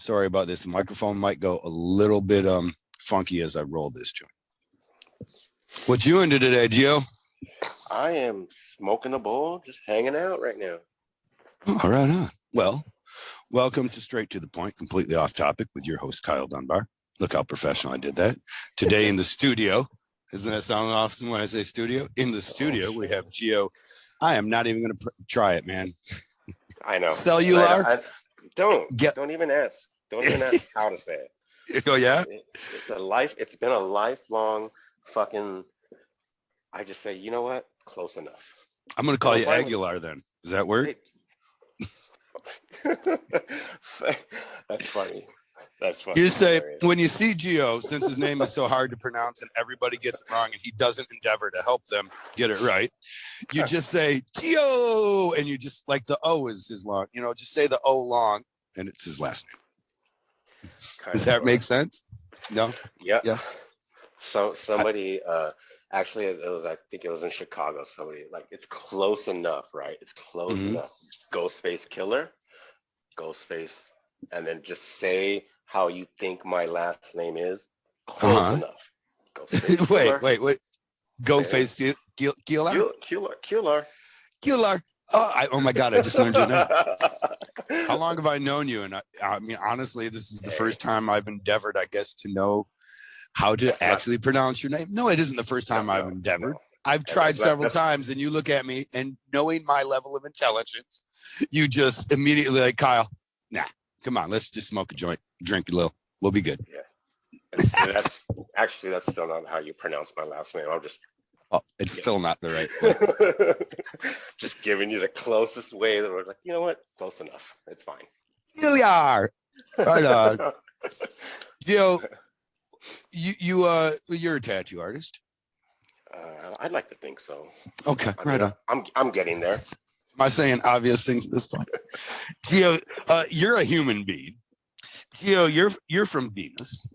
Sorry about this. The microphone might go a little bit funky as I roll this joint. What you into today, Gio? I am smoking a bowl, just hanging out right now. All right, on. Well, welcome to Straight to the Point, completely off topic with your host, Kyle Dunbar. Look how professional I did that. Today in the studio, doesn't that sound awesome when I say studio? In the studio, we have Gio. I am not even going to try it, man. I know. Cellular? Don't even ask. Don't even ask how to say it. Oh, yeah? It's been a lifelong fucking, I just say, you know what? Close enough. I'm going to call you Aguilar then. Does that work? That's funny. That's funny. You say, when you see Gio, since his name is so hard to pronounce and everybody gets it wrong and he doesn't endeavor to help them get it right, you just say Gio, and you just, like, the O is his long, just say the O long and it's his last name. Does that make sense? No? Yeah. Yes. So somebody, actually, I think it was in Chicago. Somebody, like, it's close enough, right? It's close enough. Ghostface Killer, Ghostface, and then just say how you think my last name is. Close enough. Ghostface Wait. Ghostface Killer? Killer. Oh my God, I just learned your name. How long have I known you? And I mean, honestly, this is the first time I've endeavored, I guess, to know how to actually pronounce your name. No, it isn't the first time I've endeavored. I've tried several times, and you look at me, and knowing my level of intelligence, you just immediately like, Kyle, nah, come on, let's just smoke a joint, drink a little. We'll be good. Yeah. That's still not how you pronounce my last name. It's still not the right way. Just giving you the closest way that we're like, you know what? Close enough. It's fine. Here we are. Right on. Gio, you're a tattoo artist. I'd like to think so. Okay, right on. I'm getting there. Am I saying obvious things at this point? Gio, you're a human being. Gio, you're from Venus.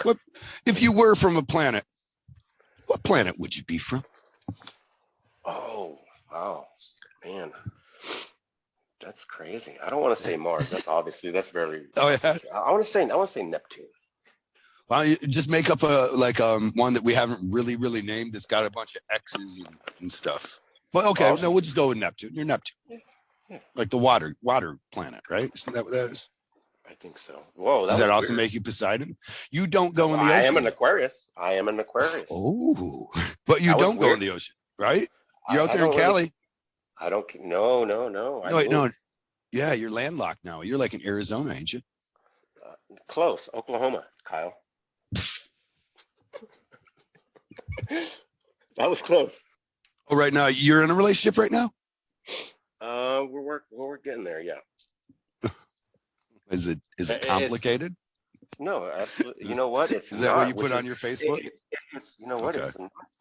What if you were from a planet? What planet would you be from? Oh, wow, man, that's crazy. I don't want to say Mars. That's very. Oh yeah. I want to say Neptune. Well, you just make up one that we haven't really named. That's got a bunch of X's and stuff. Well, okay, no, we'll just go with Neptune. You're Neptune, like the water planet, right? Isn't that what that is? I think so. Whoa, does that also make you Poseidon? You don't go in the ocean. I am an Aquarius. Oh, but you don't go in the ocean, right? You're out there in Cali. I don't. No. No. Yeah, you're landlocked now. You're like in Arizona, ain't you? Close, Oklahoma, Kyle. That was close. Oh, right now you're in a relationship right now? We're getting there, yeah. Is it complicated? No, absolutely. You know what? Is that what you put on your Facebook? It's not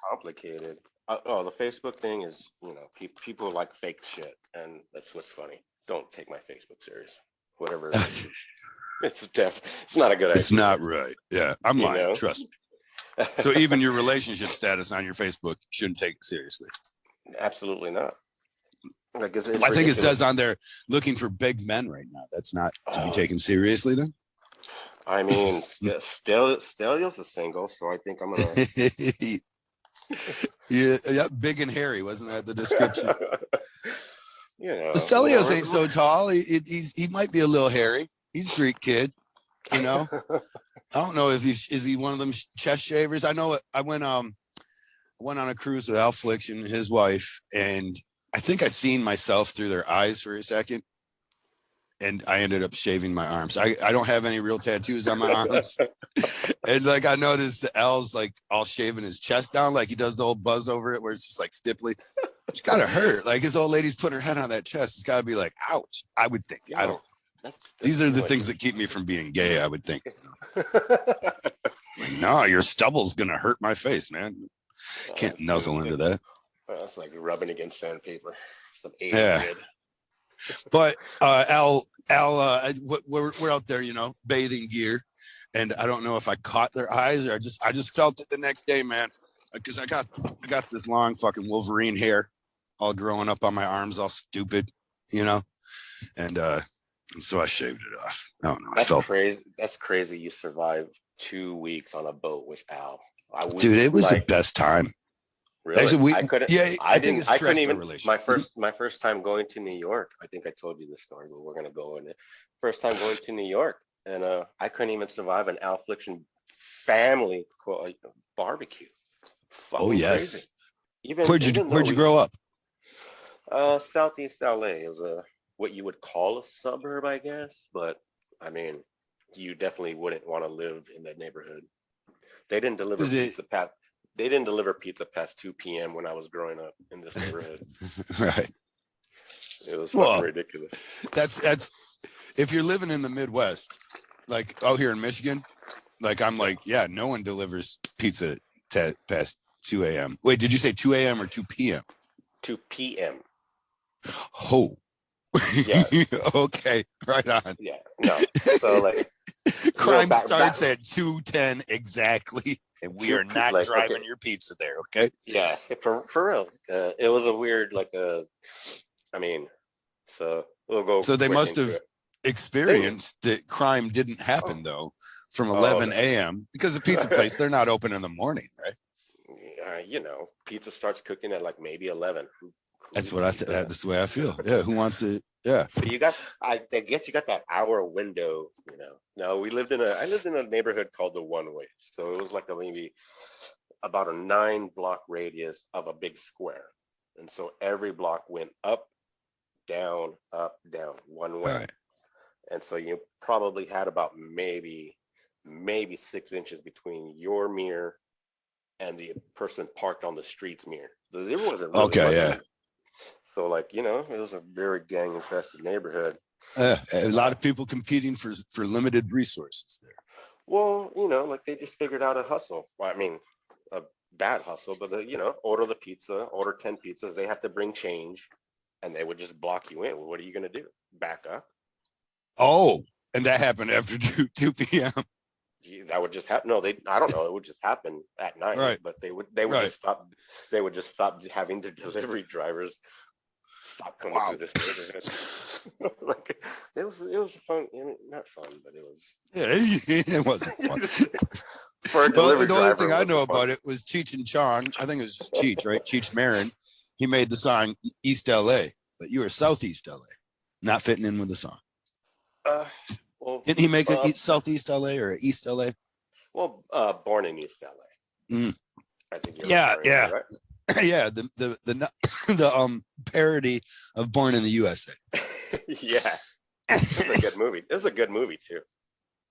complicated. The Facebook thing is, people like fake shit, and that's what's funny. Don't take my Facebook serious. Whatever it is. It's not a good idea. It's not right. Yeah, I'm lying. Trust me. So even your relationship status on your Facebook shouldn't take it seriously. Absolutely not. I think it says on there, looking for big men right now. That's not to be taken seriously then? I mean, Stelio's a single, so I think I'm going to... yeah, big and hairy. Wasn't that the description? Stelios ain't so tall. He might be a little hairy. He's a Greek kid, I don't know if is he one of them chest shavers. I know I went on a cruise with Al Fliction and his wife, and I think I seen myself through their eyes for a second, and I ended up shaving my arms. I don't have any real tattoos on my arms, and like I noticed the Al's like all shaving his chest down, like he does the old buzz over it, where it's just like stipply. It's gotta hurt. Like his old lady's putting her head on that chest. It's gotta be like, ouch. I would think. I don't. These are the things that keep me from being gay, I would think. Like, no, your stubble's gonna hurt my face, man. Can't nuzzle into that. That's like rubbing against sandpaper. Some kid. But Al, we're out there, bathing gear, and I don't know if I caught their eyes or I just felt it the next day, man, because I got this long fucking Wolverine hair, all growing up on my arms, all stupid, and And so I shaved it off. I don't know. I That's felt, crazy. That's crazy. You survived 2 weeks on a boat with Al. I would dude, it was the like best time. really. Actually, I couldn't. yeah, I I think didn't. it I couldn't stressed our even. relation. My first time going to New York. I think I told you this story, but we're gonna go in it. First time going to New York, and I couldn't even survive an Affliction family barbecue. Oh Fucking crazy. yes. Even though Where'd you we grow up? Southeast LA is a what you would call a suburb, I guess. But I mean, you definitely wouldn't want to live in that neighborhood. They didn't deliver Is it pizza past. They didn't deliver pizza past 2 p.m. when I was growing up in this neighborhood. right? It was fucking Well, ridiculous. that's if you're living in the Midwest, like out here in Michigan, like I'm like, yeah, no one delivers pizza past 2 a.m. Wait, did you say 2 a.m. or 2 p.m.? 2 p.m. Oh, Yeah, okay, right on. yeah, no. So like, Crime back starts at 2:10 exactly, and we two are not like okay, driving your pizza there. Okay. yeah, for real. It was a weird I mean, so we'll go So they quick must into have it. They experienced that crime didn't oh happen though from oh 11 a.m. because the pizza no. place, they're not open in the morning, right? Pizza starts cooking at like maybe 11. Who That's eats what pizza? that's the way I feel. Yeah. Who wants it? Yeah. So I guess you got that hour window. No, I lived in a neighborhood called the One Way. So it was like maybe about a 9 block radius of a big square. And so every block went up, down, one All way. right. And so you probably had about maybe 6 inches between your mirror and the person parked on the street's mirror. There wasn't really Okay. much Yeah. so it was a very gang infested neighborhood. A lot of people competing for limited resources there. Well, like they just figured out a hustle. Well, I mean, a bad hustle, but order the pizza, order 10 pizzas. They have to bring change, and they would just block you in. Well, what are you gonna do? Back up? Oh, and that happened after 2 p.m. That would just happen. No, I don't know. It would just happen at night. Right. But they would Right. just stop. They would just stop having the delivery drivers stop coming Wow. through this neighborhood. Like it was fun. Not fun, but it was. Yeah, it wasn't fun. For a Well, delivery the only driver, thing it I wasn't know fun. about it was Cheech and Chong. I think it was just Cheech, right? Cheech Marin. He made the song East LA, but you were Southeast LA, not fitting in with the song. Uh, well, Didn't he make it Southeast LA or East LA? Born in East LA. Mm. I think you're Yeah, referring yeah. to, right? Yeah, the parody of Born in the USA. Yeah, it was a good movie. It was a good movie too.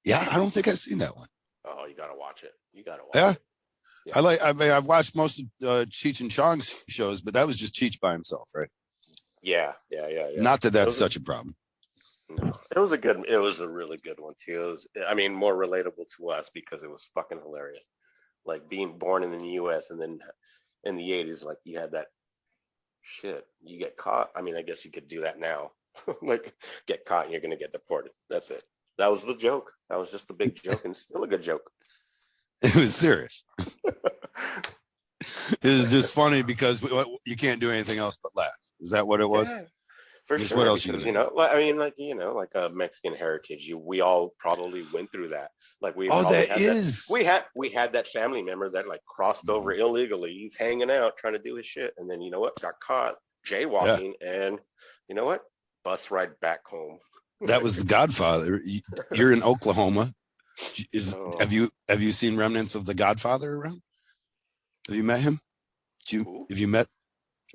Yeah, I don't think I've seen that one. Oh, you gotta watch it. You gotta watch Yeah. it. Yeah. I mean, I've watched most of Cheech and Chong's shows, but that was just Cheech by himself, right? Yeah. Not that that's such a problem. No, it was a really good one too. It was, I mean, more relatable to us because it was fucking hilarious. Like being born in the U.S. and then in the '80s, like you had that shit. You get caught. I mean, I guess you could do that now. Like get caught and you're gonna get deported. That's it. That was the joke. That was just a big joke and still a good joke. It was serious. It was just funny because you can't do anything else but laugh. Is that what it was? Yeah, for Just sure. what else you Because gonna do? like, I mean, like a Mexican heritage. We all probably went through that. Like we Oh, probably that had is. that. We had that family member that like crossed over illegally. He's hanging out trying to do his shit, and then you know what? Got caught Yeah, jaywalking, and you know what? Bus ride back home. that was The Godfather. You're in Oklahoma. Oh, Have you seen remnants of The Godfather around? Have you met him? Have you met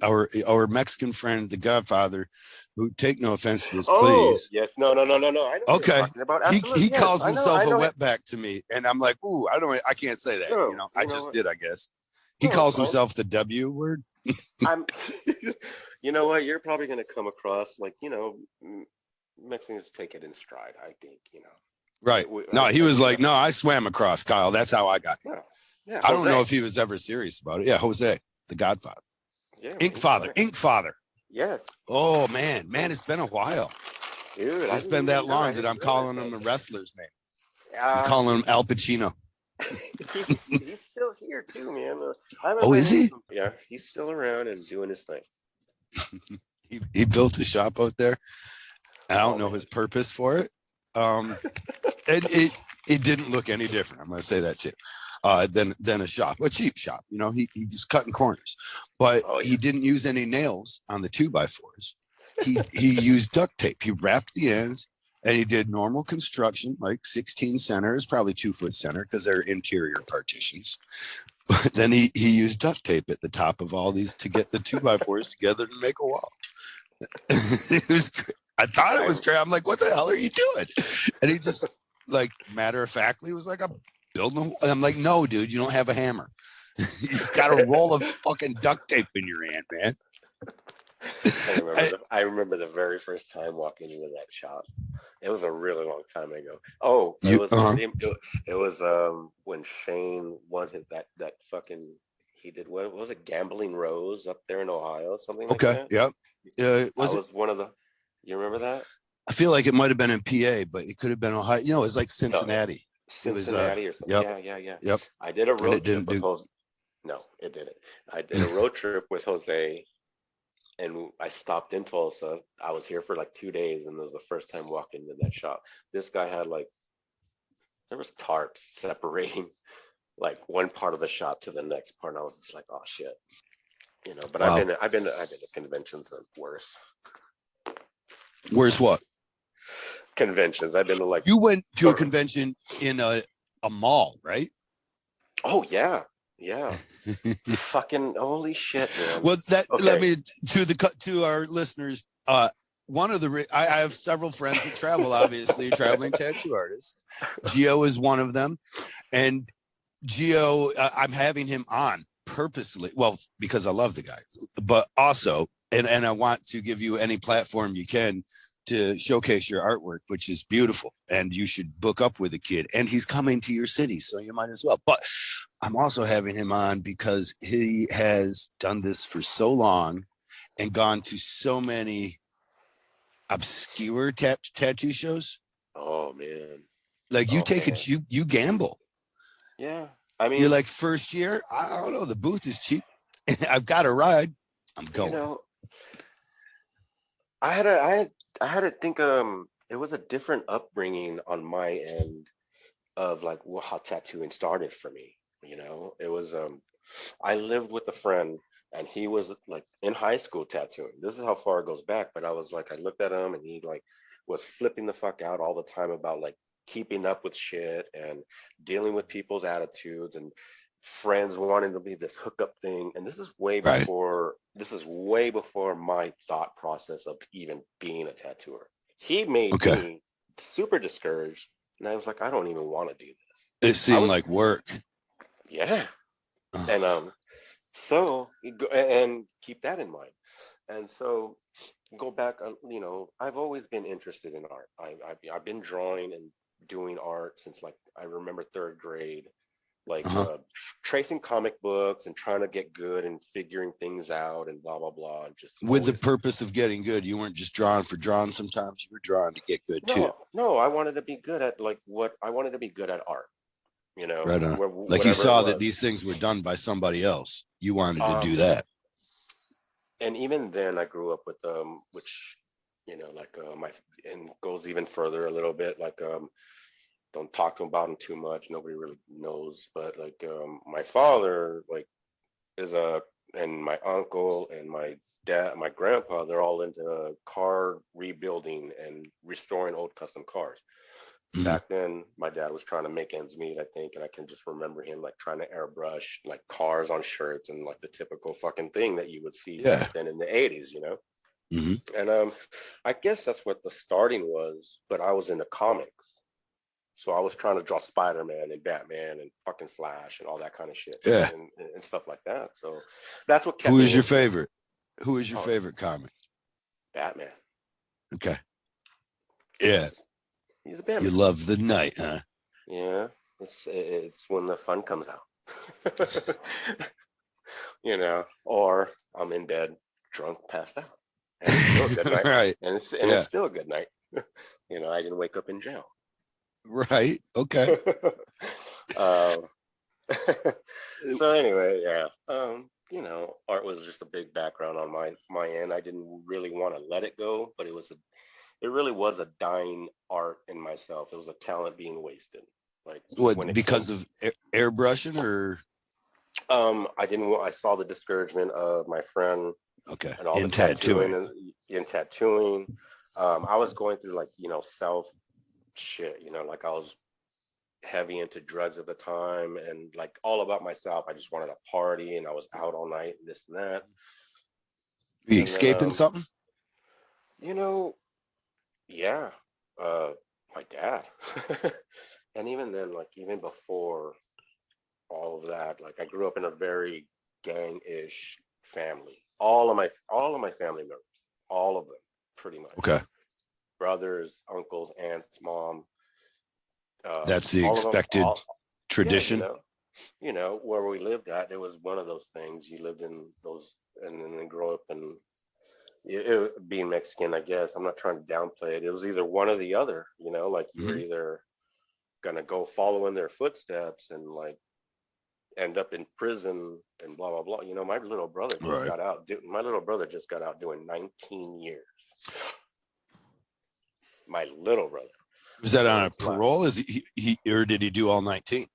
our Mexican friend, The Godfather, who, take no offense to this, please? yes, no. I know what Okay. you're talking about. He Absolutely, yes. calls himself I a know. wetback to me, and I'm like, ooh, I can't say that. No, You know, I you know just what? did, I guess. He No, it's calls fine. himself the W word. I'm. You know what? You're probably gonna come across like Mexicans take it in stride. I think Right. I, No, he I was think like, no, I swam across, Kyle. That's how I got here. yeah. I don't know Jose. if he was ever serious about it. Yeah, Jose, the Godfather. Yeah, Ink Father. Yes, Oh man, it's been a while. dude. I It's didn't been even that know. I long that didn't I'm realize calling him the that. wrestler's name. I'm Uh, calling him Al Pacino. he's still here too, man. I haven't Oh, ran is into he? him. Yeah, he's still around and doing his thing. He built a shop out there. I Oh don't know man. his purpose for it. And it didn't look any different. I'm going to say that too. Than a shop, a cheap shop. You know, he was cutting corners, but Oh he yeah. didn't use any nails on the 2x4s. He used duct tape. He wrapped the ends, and he did normal construction, like 16 centers, probably 2-foot center because they're interior partitions. But then he used duct tape at the top of all these to get the 2x4s together to make a wall. It was I thought it was great. I'm like, what the hell are you doing? And he just, like, matter of factly was like, I'm building a. I'm like, no, dude, you don't have a hammer. You've got a roll of fucking duct tape in your hand, man. I remember the very first time walking into that shop. It was a really long time ago. Oh, it You, was uh-huh. it was when Shane won that fucking he did what was it, Gambling Rose up there in Ohio, something like Okay, that. yep. I Was it? was one of the. You remember that? I feel like it might have been in PA, but it could have been Ohio. You know, it was like No, Cincinnati. It was, Cincinnati or something. yep, Yeah, yeah, yeah. yep. I did a And road it trip didn't with do. Jose. No, it didn't. I did a road trip with Jose, and I stopped in Tulsa. I was here for like 2 days, and it was the first time walking into that shop. This guy had like there was tarps separating like one part of the shop to the next part, and I was just like, oh shit, you know. But Wow. I've been to conventions and worse Where's what? conventions. I've been to like, You went to a or, convention in a mall, right? oh yeah, yeah, fucking holy shit, man. Well, that let Okay, me to our listeners. One of the I have several friends that travel, obviously, traveling tattoo artists. Gio is one of them, and Gio, I'm having him on purposely. Well, because I love the guy, but also, and I want to give you any platform you can to showcase your artwork, which is beautiful. And you should book up with a kid. And he's coming to your city, so you might as well. But I'm also having him on because he has done this for so long and gone to so many obscure tattoo shows. oh man, Like you oh take man, it, you gamble. yeah. I You're mean, like, first year, I don't know, the booth is cheap. I've got a ride. I'm you going. know, I had a, I had, I had to think. It was a different upbringing on my end of like how tattooing started for me. You know, it was I lived with a friend and he was like in high school tattooing. This is how far it goes back, but I was like, I looked at him and he like was flipping the fuck out all the time about like keeping up with shit and dealing with people's attitudes and friends wanting to be this hookup thing. And Right. this is way before my thought process of even being a tattooer. He made Okay. me super discouraged. And I was like, I don't even want to do this. It I seemed was, like work. yeah. And Oh, so and keep that in mind. And so go back, you know, I've always been interested in art. I've been drawing and doing art since like I remember third grade, like uh-huh. tracing comic books and trying to get good and figuring things out and blah blah blah. And just With the always purpose of getting good. You weren't just drawing for drawing. Sometimes you were drawing to get good too. no, I wanted to be good at like what I wanted to be good at art. You Right know, on. Like you whatever it saw that was. these things were done by somebody else. You wanted to do Um, that. and even then I grew up with which you know like my and goes even further a little bit like don't talk to him about him too much, nobody really knows, but like my father like is a and my uncle and my dad, my grandpa, they're all into car rebuilding and restoring old custom cars. Mhm. Back then my dad was trying to make ends meet, I think, and I can just remember him like trying to airbrush like cars on shirts and like the typical fucking thing that you would see back Yeah. then in the 80s, you know. Hmm. And I guess that's what the starting was, but I was into comics, so I was trying to draw Spider-Man and Batman and fucking Flash and all that kind of shit Yeah. and stuff like that. So that's what kept Who is me your into it. favorite? Who is your Oh, favorite comic? Batman. Okay. Yeah. He's a You Batman. love the night, huh? Yeah, it's when the fun comes out. You know, or I'm in bed, drunk, passed out, and it's still a good night, Right. and it's Yeah. still a good night. You know, I didn't wake up in jail. Right. Okay. um, so anyway, yeah. You know, art was just a big background on my end. I didn't really want to let it go, but it really was a dying art in myself. It was a talent being wasted. Like What, when it because came, of airbrushing or I didn't. I saw the discouragement of my friend okay and all the in tattooing tattooing? and in tattooing. I was going through like self shit. Like I was heavy into drugs at the time and like all about myself. I just wanted to party and I was out all night and this and that. Are you And then escaping something? you know, yeah, uh my dad. And even then, like even before all of that, like I grew up in a very gang-ish family. All of my family members, all of them, pretty much. Okay, Brothers, uncles, aunts, mom, that's the all of them, expected all yeah, tradition. where we lived at, it was one of those things. You lived in those, and then grow up and being Mexican, I guess. I'm not trying to downplay it. It was either one or the other. Like you were Mhm. either gonna go follow in their footsteps and like end up in prison and blah blah blah. My little brother just Right. got out. My little brother just got out doing 19 years. My little brother. Was that on So a parole? Is he or did he do all 19?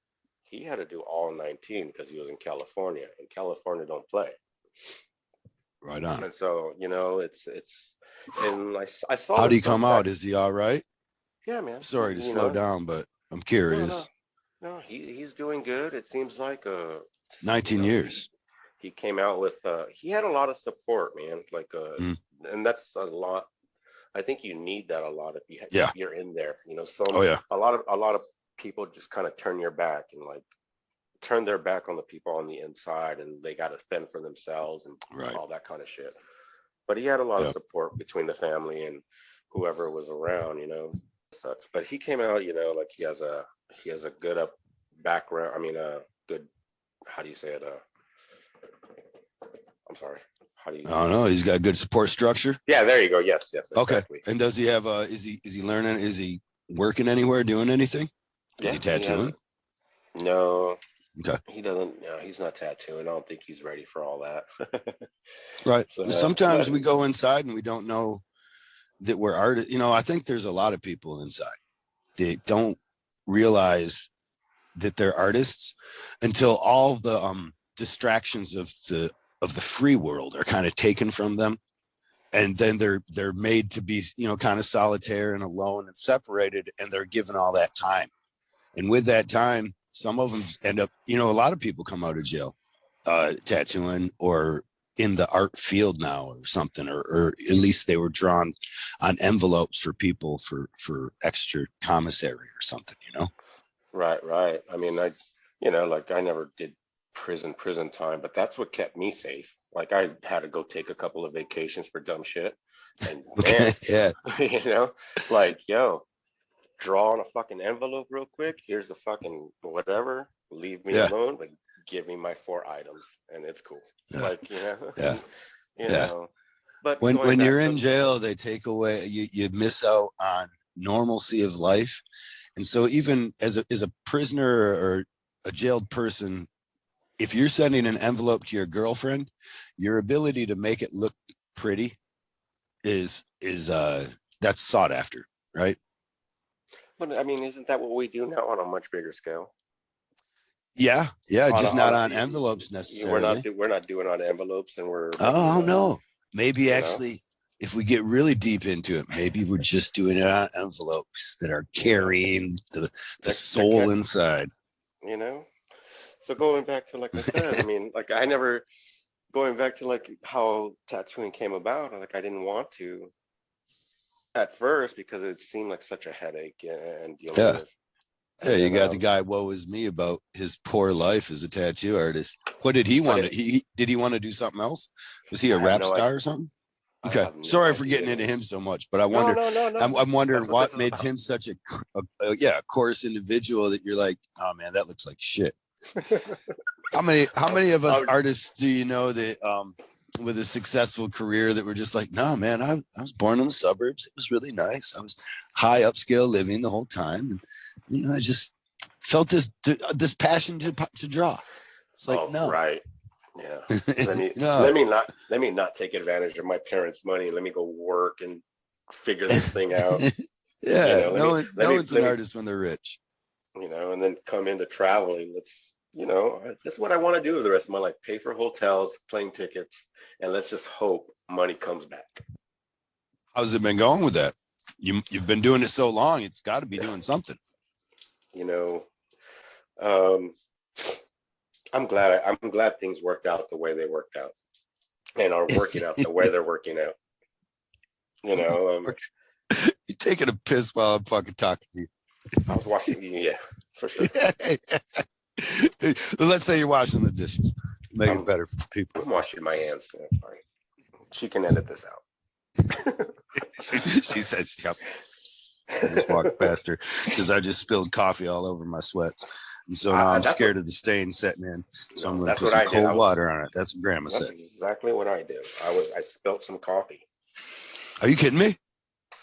he had to do all 19 because he was in California, and California don't play. Right on. And so it's and I saw How'd the he stuff come back. out? Is he all right? Yeah, man. Sorry to slow down, but I'm curious. No, he's doing good. It seems like 19 he years. he came out with he had a lot of support, man. Like Mm, and that's a lot. I think you need that a lot if yeah. you're in there. Oh yeah. A lot of people just kind of turn your back and like turn their back on the people on the inside, and they got to fend for themselves and Right. all that kind of shit. But he had a lot of Yep. support between the family and whoever was around, such. But he came out, like he has a good up background. I mean, a good, how do you say it? I'm sorry. How do you? I don't know. He's got a good support structure. Yeah, there you go. Yes, yes, Okay. exactly. And does he have is he learning? Is he working anywhere, doing anything? Is Yeah, he tattooing? No, Okay. he doesn't. No, he's not tattooing. I don't think he's ready for all that. Right. So, Sometimes but we go inside and we don't know that we're artists. I think there's a lot of people inside that don't realize that they're artists until all the distractions of the free world are kind of taken from them, and then they're made to be kind of solitaire and alone and separated, and they're given all that time. And with that time, some of them end up, a lot of people come out of jail tattooing or in the art field now or something, or at least they were drawn on envelopes for people for extra commissary or something. right, right. I mean, like I never did prison time, but that's what kept me safe. Like I had to go take a couple of vacations for dumb shit, and man, Okay. Yeah. like yo, draw on a fucking envelope real quick. Here's the fucking whatever. Leave me Yeah. alone, but give me my 4 items, and it's cool. Yeah. Like Yeah. you Yeah. know. But when going when back you're to in jail, they take away, you miss out on normalcy of life. And so even as a prisoner or a jailed person, if you're sending an envelope to your girlfriend, your ability to make it look pretty is that's sought after, right? but I mean, isn't that what we do now on a much bigger scale? Yeah, On a, just on not a, on envelopes we're necessarily. not we're not doing on envelopes, and we're making Oh no, maybe you know, actually, if we get really deep into it, maybe we're just doing it on envelopes that are you know, carrying the that soul inside. you know. So going back to like I said, I mean, like I never going back to like how tattooing came about. Like I didn't want to at first because it seemed like such a headache and dealing Yeah. with. Yeah, And you then got the guy, woe is me, about his poor life as a tattoo artist. What did he but want to, did he want to do something else? Was he a I have rap no star idea. or something? I Okay. have no Sorry for idea, getting into man. him so much, but I No, wonder, no, no, no. I'm That's wondering what this what is made about. him such a coarse individual that you're like, oh man, that looks like shit. How many of us I'm, artists do you know that with a successful career that were just like, no man, I was born in the suburbs. It was really nice. I was high upscale living the whole time. And, I just felt this passion to draw. It's like, oh, no. right. Yeah. Let me No. let me not take advantage of my parents' money. Let me go work and figure this thing out. Yeah, Let no me, one's an let me, artist when they're rich. and then come into traveling. This is what I want to do with the rest of my life: pay for hotels, plane tickets, and let's just hope money comes back. How's it been going with that? You've been doing it so long, it's got to be doing something. You know, um, I'm glad things worked out the way they worked out, and are working out the way they're working out. You're taking a piss while I'm fucking talking to you. I was watching, yeah, for sure. Let's say you're washing the dishes. Make it better for people. I'm washing my hands. That's fine. She can edit this out. She said, "Yep." I just walked past her because I just spilled coffee all over my sweats, and so now I'm scared of the stain setting in. So I'm going to put some cold water on it. That's what Grandma said. That's exactly what I did. I spilled some coffee. Are you kidding me?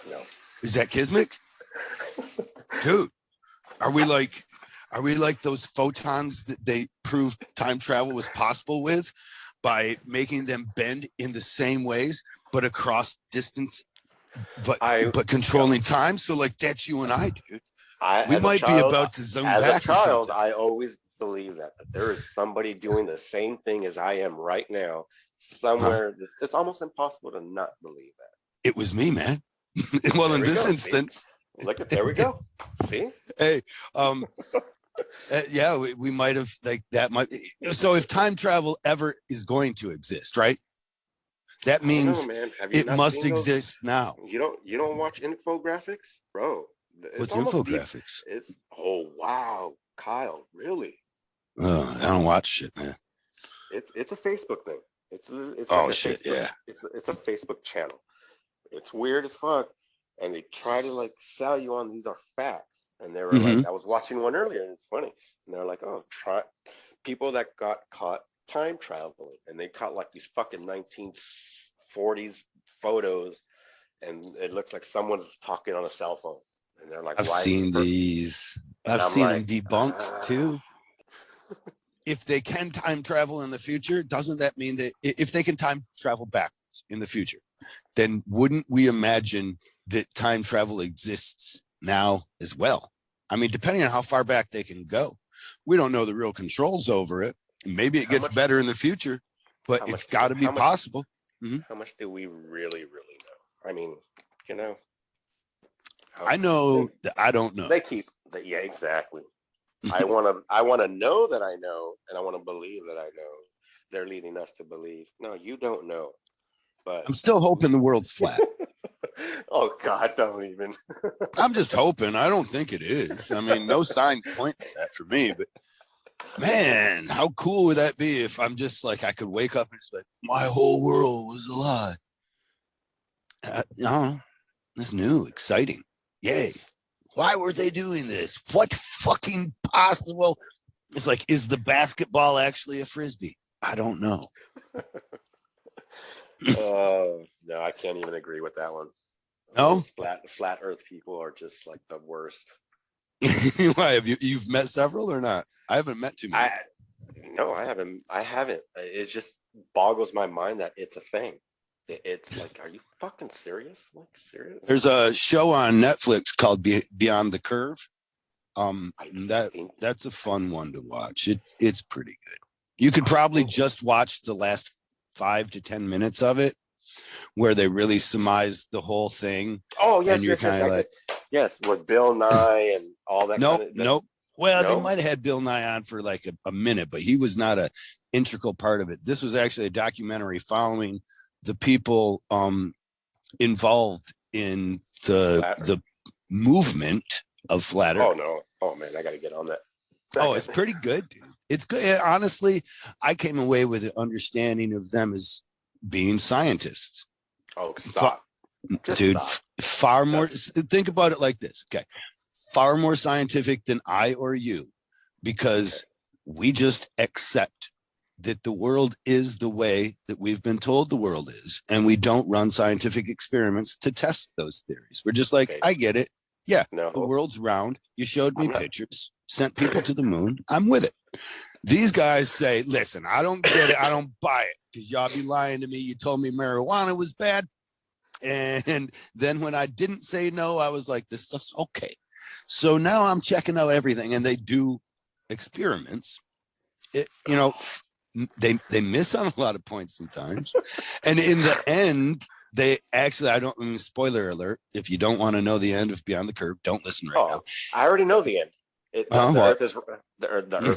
No. Is that Kismic? Dude, are we like those photons that they proved time travel was possible with by making them bend in the same ways but across distance, but controlling time? So like that's you and I, dude. We might be about to zoom back. As a child, I always believed that there is somebody doing the same thing as I am right now somewhere. It's almost impossible to not believe that. It was me, man. Well, in this instance, there we go. See? Hey, yeah, we might have like that. So if time travel ever is going to exist, right? That means it must exist now. You don't watch infographics, bro? What's infographics? Oh wow, Kyle, really? I don't watch shit, man. It's a Facebook thing. It's shit, Facebook, yeah. It's a Facebook channel. It's weird as fuck, and they try to like sell you on these are facts. And they were like, I was watching one earlier, and it's funny. And they're like, oh, people that got caught time traveling, and they caught like these fucking 1940s photos, and it looks like someone's talking on a cell phone. And they're like, I've seen these. I've seen them debunked too. If they can time travel in the future, doesn't that mean that if they can time travel backwards in the future, then wouldn't we imagine that time travel exists now as well? I mean, depending on how far back they can go, we don't know the real controls over it. Maybe it gets better in the future, but it's got to be possible. How much do we really know? I mean, I know that I don't know. Yeah, exactly. I want to know that I know, and I want to believe that I know. They're leading us to believe. No, you don't know. But I'm still hoping the world's flat. Oh God, don't even. I'm just hoping. I don't think it is. I mean, no signs point to that for me, but man, how cool would that be if I'm just like, I could wake up and it's like, my whole world was a lie. It's new, exciting. Yay. Why were they doing this? What fucking possible? It's like, is the basketball actually a Frisbee? I don't know. No, I can't even agree with that one. No? Flat Earth people are just like the worst. Why have you've met several or not? I haven't met too many. No, I haven't. It just boggles my mind that it's a thing. It's like, are you fucking serious? Like, serious? There's a show on Netflix called Beyond the Curve. That's a fun one to watch. It's pretty good. You could probably just watch the last 5 to 10 minutes of it, where they really surmise the whole thing. Oh yes, and you're kind of like, yes, with Bill Nye and all that. Nope. Well, they might have had Bill Nye on for like a minute, but he was not an integral part of it. This was actually a documentary following the people involved in the movement of flat Earth. Oh no! Oh man, I got to get on that. Oh, it's pretty good, dude. It's good. Honestly, I came away with an understanding of them as being scientists. Oh, stop. Dude, stop. Far more. Think about it like this. Okay. Far more scientific than I or you, because we just accept that the world is the way that we've been told the world is. And we don't run scientific experiments to test those theories. We're just like, I get it. Yeah, the world's round. You showed me pictures, sent people to the moon. I'm with it. These guys say, listen, I don't get it. I don't buy it because y'all be lying to me. You told me marijuana was bad. And then when I didn't say no, I was like, this stuff's okay. So now I'm checking out everything, and they do experiments. They miss on a lot of points sometimes. And in the end, they actually, I don't, spoiler alert, if you don't want to know the end of Beyond the Curve, don't listen right now. I already know the end. The Earth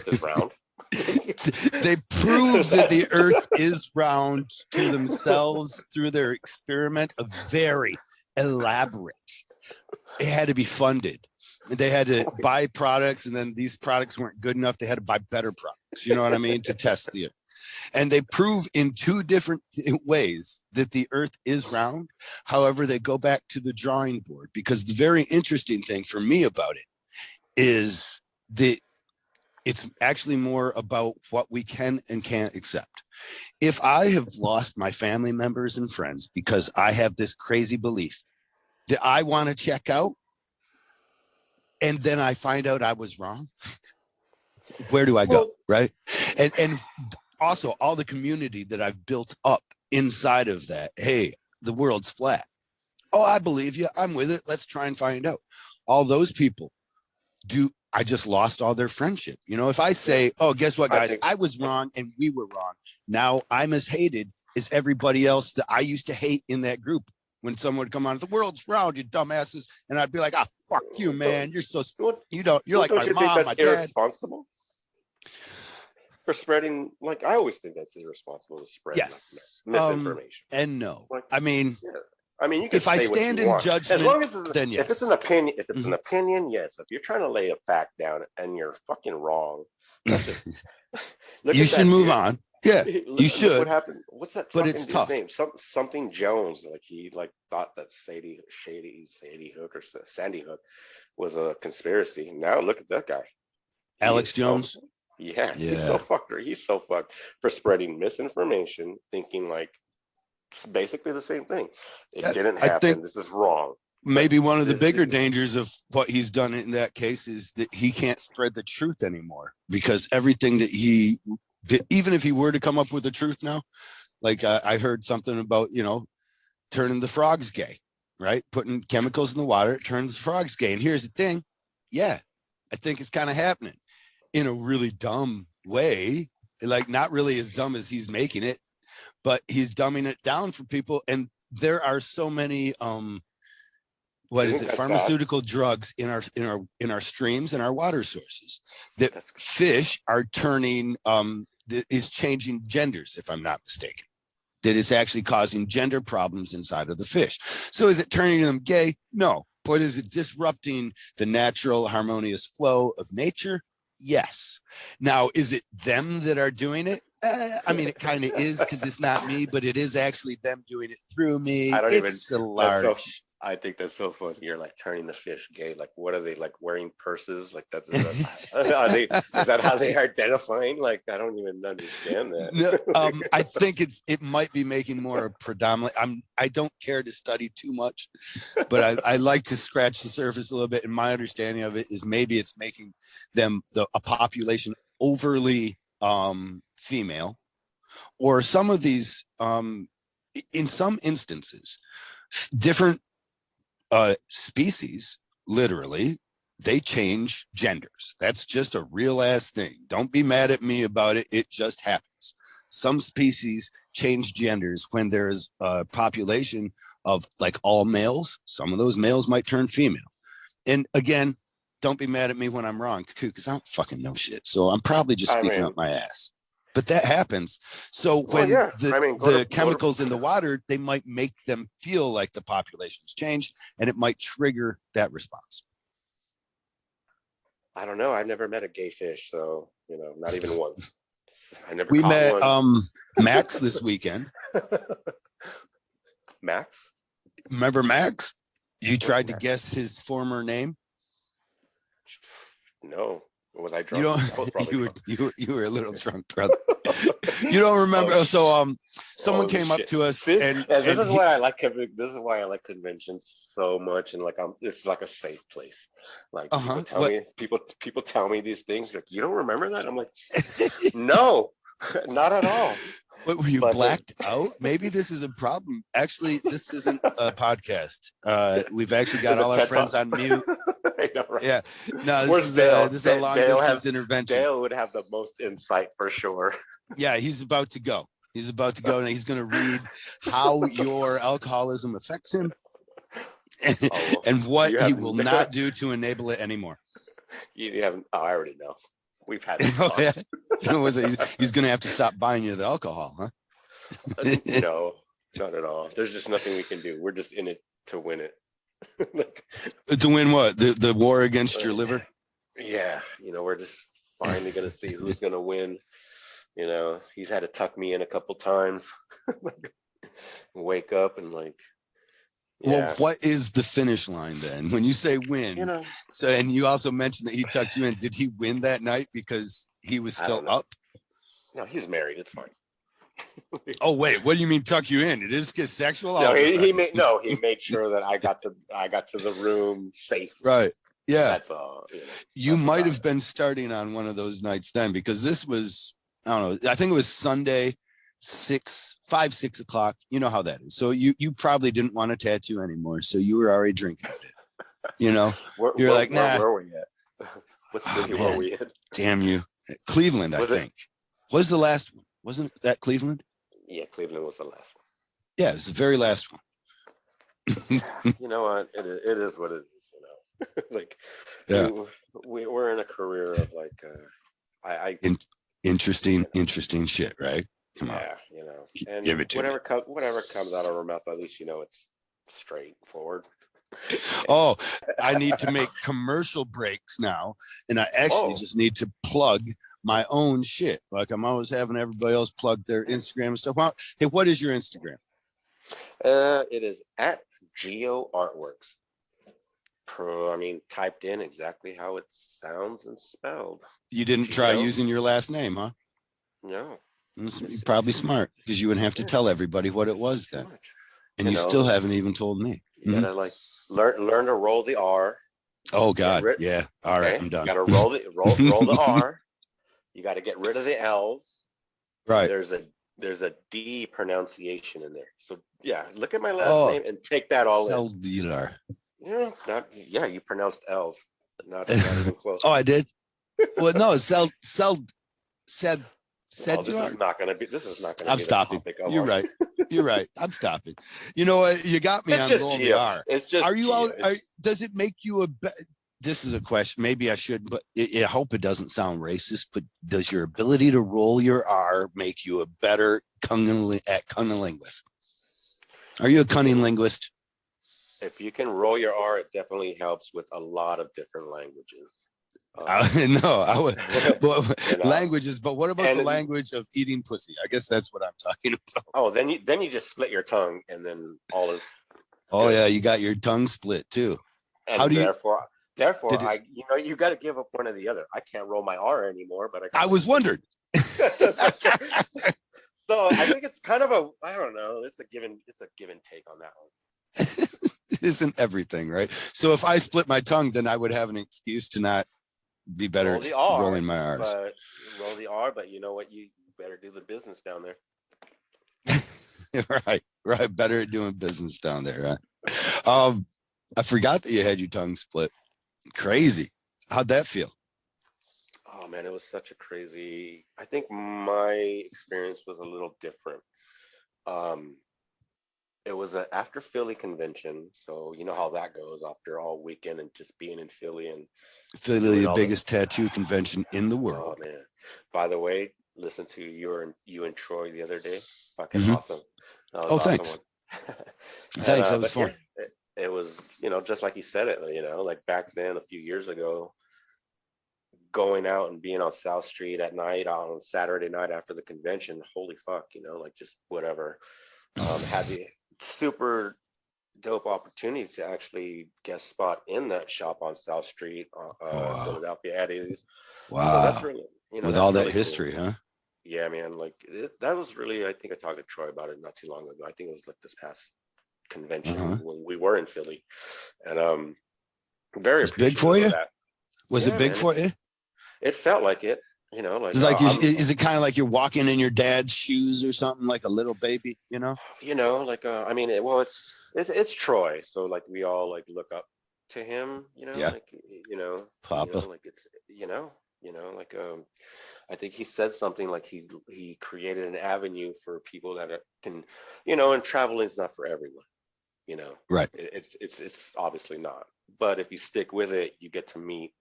is round. They prove that the Earth is round to themselves through their experiment, a very elaborate. It had to be funded. They had to buy products, and then these products weren't good enough. They had to buy better products. You know what I mean? To test the Earth. And they prove in two different ways that the Earth is round. However, they go back to the drawing board, because the very interesting thing for me about it is that it's actually more about what we can and can't accept. If I have lost my family members and friends because I have this crazy belief that I want to check out, and then I find out I was wrong, where do I go? Right. And also all the community that I've built up inside of that. Hey, the world's flat. Oh, I believe you. I'm with it. Let's try and find out. All those people I just lost all their friendship. If I say, oh, guess what, guys, I was wrong and we were wrong. Now I'm as hated as everybody else that I used to hate in that group. When someone would come on, the world's round, you dumbasses. And I'd be like, oh, fuck you, man. You're so, you're like my mom, my dad. Irresponsible for spreading, like, I always think that's irresponsible to spread misinformation. And no, I mean, you can if I stand in judgment, as long as then yes. If it's an opinion, an opinion, yes. If you're trying to lay a fact down and you're fucking wrong, you should move on. Yeah, you should. What happened? What's that? But it's tough. Name? Something Jones. Like he thought that Sandy Hook or Sandy Hook was a conspiracy. Now look at that guy, Alex Jones. Yeah, he's so fucked. He's so fucked for spreading misinformation, thinking like it's basically the same thing. It didn't happen. This is wrong. Maybe one of the bigger dangers of what he's done in that case is that he can't spread the truth anymore, because everything that even if he were to come up with the truth now, like I heard something about, turning the frogs gay, right? Putting chemicals in the water, it turns the frogs gay. And here's the thing. Yeah, I think it's kind of happening in a really dumb way, like not really as dumb as he's making it, but he's dumbing it down for people. And there are so many, pharmaceutical drugs in our streams and our water sources that fish are turning, is changing genders, if I'm not mistaken, that is actually causing gender problems inside of the fish. So is it turning them gay? No. But is it disrupting the natural harmonious flow of nature? Yes. Now, is it them that are doing it? I mean, it kind of is, because it's not me, but it is actually them doing it through me. I think that's so funny. You're like turning the fish gay. Like, what are they, like, wearing purses? Like, is that how they are identifying? Like, I don't even understand that. I think it might be making more predominantly. I don't care to study too much, but I like to scratch the surface a little bit. And my understanding of it is maybe it's making them a population overly female, or some of these in some instances, different species, literally, they change genders. That's just a real ass thing. Don't be mad at me about it. It just happens. Some species change genders when there's a population of like all males. Some of those males might turn female. And again, don't be mad at me when I'm wrong too, because I don't fucking know shit. So I'm probably just speaking up my ass. But that happens. So when the chemicals in the water, they might make them feel like the population's changed, and it might trigger that response. I don't know. I've never met a gay fish, so not even once. We met Max this weekend. Max? Remember Max? You tried to guess his former name? No. Was I drunk? You were a little drunk, brother. You don't remember? So someone came up to us, this is why I like conventions so much, and it's like a safe place. Like people tell me these things. Like, you don't remember that? I'm like, no. Not at all. What, were you But blacked out? Maybe this is a problem. Actually, this isn't a podcast. We've actually got it's a all our TED friends Talk. on mute. I know, right? Yeah. No, Where's Dale? this is a long distance intervention. Dale would have the most insight for sure. Yeah, he's about to go. He's about to go, and he's going to read how your alcoholism affects him and what he will not do to enable it anymore. You haven't. Oh, I already know. We've had this talk. Yeah. He's going to have to stop buying you the alcohol, huh? No, not at all. There's just nothing we can do. We're just in it to win it. Like, to win what? The war against your liver? Yeah, we're just finally gonna see who's gonna win. He's had to tuck me in a couple times. Wake up and Well, what is the finish line then? When you say win, so, and you also mentioned that he tucked you in. Did he win that night because he was still up? No, he's married. It's fine. Oh wait, what do you mean tuck you in? It is get sexual? No, he made sure that I got to the room safe. Right. Yeah. That's all. You might have been starting on one of those nights then, because this was, I don't know, I think it was Sunday, 6 o'clock. You know how that is. So you probably didn't want a tattoo anymore. So you were already drinking it. You're like, nah. Where were we at? What city were we in? Damn you. Cleveland, I think. Was the last one. Wasn't that Cleveland? Yeah, Cleveland was the last one. Yeah, it was the very last one. You know what? It is what it is, we're in a career of interesting shit, right? Come on. Yeah, and give it to whatever comes out of our mouth, at least it's straightforward. Oh, I need to make commercial breaks now, and I actually just need to plug my own shit. Like I'm always having everybody else plug their Instagram and stuff. Hey, what is your Instagram? It is at Geo Artworks. Typed in exactly how it sounds and spelled. You didn't try using your last name, huh? No. That's probably smart, because you wouldn't have to tell everybody what it was then. And you still haven't even told me. You gotta learn to roll the R. Oh God, yeah. All right, I'm done. You gotta roll the R. You got to get rid of the L's. Right. There's a D pronunciation in there. So yeah, look at my last name and take that all Cellular. in. Yeah, you pronounced L's. Not even close. Oh, I did. Well, no, said. This is not going to be. I'm stopping. You're right. You're right. I'm stopping. You know what? You got me on roll the R. It's just. Are you all? Does it make you a? This is a question. Maybe I should, but I hope it doesn't sound racist. But does your ability to roll your R make you a better cunning linguist? Are you a cunning linguist? If you can roll your R, it definitely helps with a lot of different languages. Languages. But what about the language of eating pussy? I guess that's what I'm talking about. Oh, then you just split your tongue, and then all is. Oh yeah, you got your tongue split too. And how do you? Therefore, you got to give up one or the other. I can't roll my R anymore, but I was wondering. So I think it's kind of I don't know. It's a give and take on that one. It isn't everything, right? So if I split my tongue, then I would have an excuse to not be better at rolling my R's. Roll the R, but you know what? You better do the business down there. Right. Better at doing business down there. Right? I forgot that you had your tongue split. Crazy. How'd that feel? Oh man, it was such a crazy. I think my experience was a little different. It was after Philly convention, so you know how that goes after all weekend and just being in Philly and Philly, the biggest tattoo convention in the world. Oh man! By the way, listen to you and Troy the other day. Fucking awesome. Thanks. Thanks. That was fun. It was, just like you said it. Like back then, a few years ago, going out and being on South Street at night on Saturday night after the convention. Holy fuck, just whatever. Had the super dope opportunity to actually guest spot in that shop on South Street, Philadelphia at Eddie's. Wow. So that's really, with all that history, cool. Huh? Yeah, man. That was really, I think I talked to Troy about it not too long ago. I think it was like this past convention when we were in Philly. And very big for you? Was it big for you? It felt like it. you know, like It's like I'm, is it kind of like you're walking in your dad's shoes or something, like a little baby, you know? you know, like I mean, well, it's Troy, so like we all like look up to him, Yeah, like Papa. like it's like I think he said something like he created an avenue for people that can, and traveling is not for everyone, you know. Right. It's obviously not, but if you stick with it, you get to meet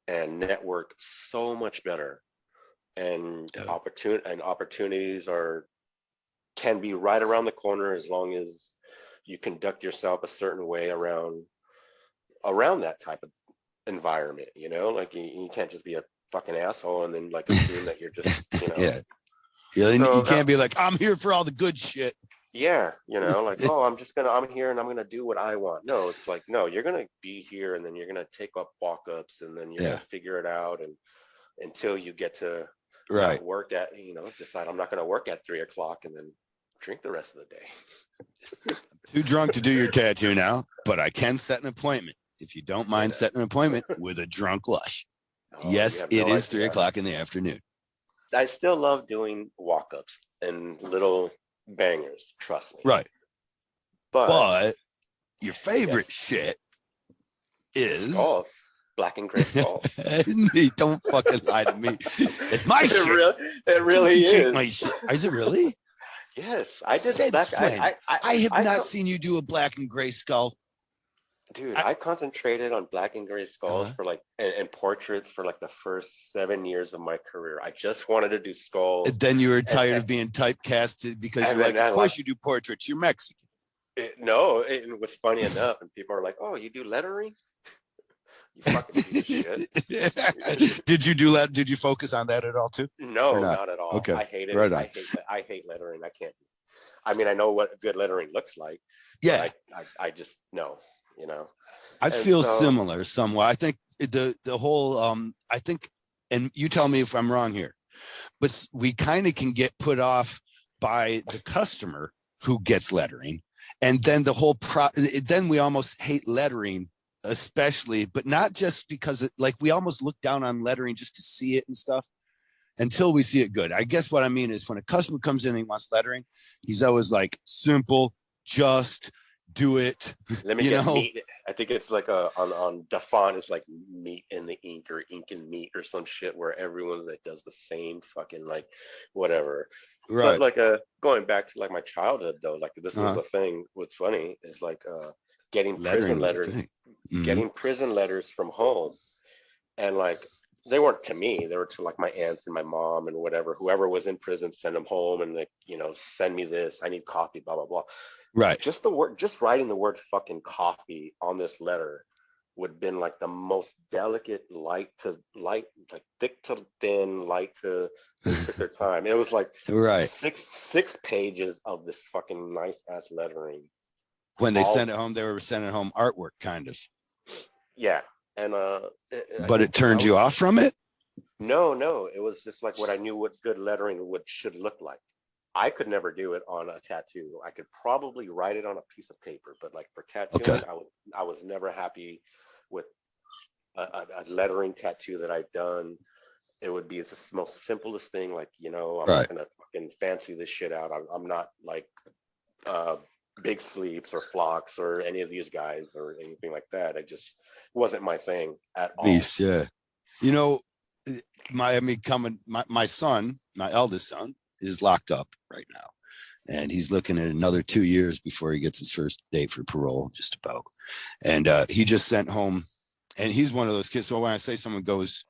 and network so much better, and Yeah. opportunities can be right around the corner as long as you conduct yourself a certain way around that type of environment, like you can't just be a fucking asshole and then like assume that you're just, Yeah. Yeah. You so that can't be like, I'm here for all the good shit. yeah, like, oh, I'm here and I'm gonna do what I want. No, it's like, no, you're gonna be here and then you're gonna take up walk-ups and then you're Yeah. gonna figure it out and until you get to Right. not work at, decide I'm not gonna work at 3 o'clock and then drink the rest of the day. Too drunk to do your tattoo now, but I can set an appointment if you don't mind setting an appointment with a drunk lush. Oh, you Yes, have it no is idea. 3 o'clock in the afternoon. I still love doing walk-ups and little bangers, trust me. Right. But But your favorite yes, shit is skulls, black and gray skulls. don't fucking lie to me. It's my It shit. really, it really You take is. my shit. Is it really? Yes, I did Since black. when? I have I not seen you do a black and gray skull. dude, I concentrated on black and gray skulls Uh, for like and portraits for like the first 7 years of my career. I just wanted to do skulls, then you were and tired of being typecasted because and you're then like, of I like course you do portraits. You're Mexican. no, it was funny enough, and people are like, "Oh, you do lettering? You fucking piece of shit." Did you do that? Did you focus on that at all too, or No, not? not at all. Okay, I hate it. right on. I hate lettering. I can't. I mean, I know what good lettering looks like, but Yeah, I just no, you know. I And feel so, similar somewhat. I think the whole I think, and you tell me if I'm wrong here, but we kind of can get put off by the customer who gets lettering, and then the whole then we almost hate lettering, especially, but not just because like we almost look down on lettering just to see it and stuff until we see it good. I guess what I mean is when a customer comes in and he wants lettering, he's always like, simple, just do it. let me You get know, meat. I think it's like on the font is like meat in the ink or ink and meat or some shit where everyone that does the same fucking like whatever. But right. like going back to like my childhood though, like this was Uh-huh. the thing. What's funny is like getting Lettering prison was a letters, thing. Mm-hmm. getting prison letters from home, and like they weren't to me, they were to like my aunts and my mom and whatever, whoever was in prison, send them home and like, send me this, I need coffee, blah blah blah. Right. Just writing the word fucking coffee on this letter would have been like the most delicate, light, like thick to thin, light to, they took their time. It was like Right. six pages of this fucking nice ass lettering. When they All sent it home, they were sending home artwork, kind of. yeah. And I But think it turned I you was off from it. no, it was just like what I knew what good lettering would should look like. I could never do it on a tattoo. I could probably write it on a piece of paper, but like for Okay. tattooing, I was never happy with a lettering tattoo that I'd done. It would be the most simplest thing. Like, I'm not Right. gonna fucking fancy this shit out. I'm not like uh, big sleeves or flocks or any of these guys or anything like that. It just wasn't my thing at all. Beast. Yeah. You know, my son, my eldest son, is locked up right now. And he's looking at another 2 years before he gets his first day for parole, just about. And he just sent home, and he's one of those kids. So when I say someone goes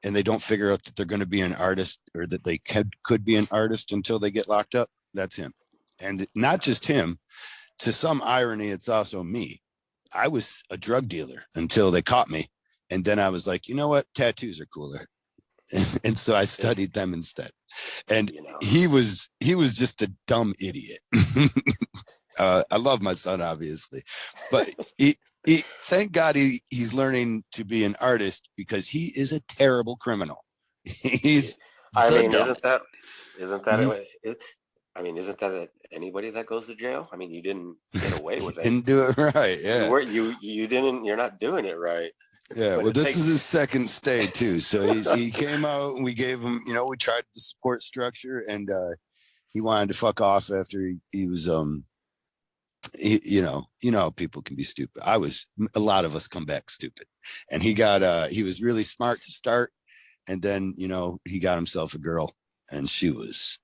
and they don't figure out that they're going to be an artist or that they could be an artist until they get locked up, that's him. And not just him, to some irony, it's also me. I was a drug dealer until they caught me. And then I was like, you know what? Tattoos are cooler. And so I studied them instead. And he was just a dumb idiot. I love my son, obviously, but thank God he's learning to be an artist because he is a terrible criminal. He's I the mean, dumbest. isn't that I mean, isn't that anybody that goes to jail? I mean, you didn't get away with it. Didn't do it right. Yeah. You didn't, you're not doing it right. Yeah, But well, it this takes is his second stay too. So he came out and we gave him, we tried the support structure, and he wanted to fuck off after he was how people can be stupid. A lot of us come back stupid, and he was really smart to start, and then he got himself a girl, and she was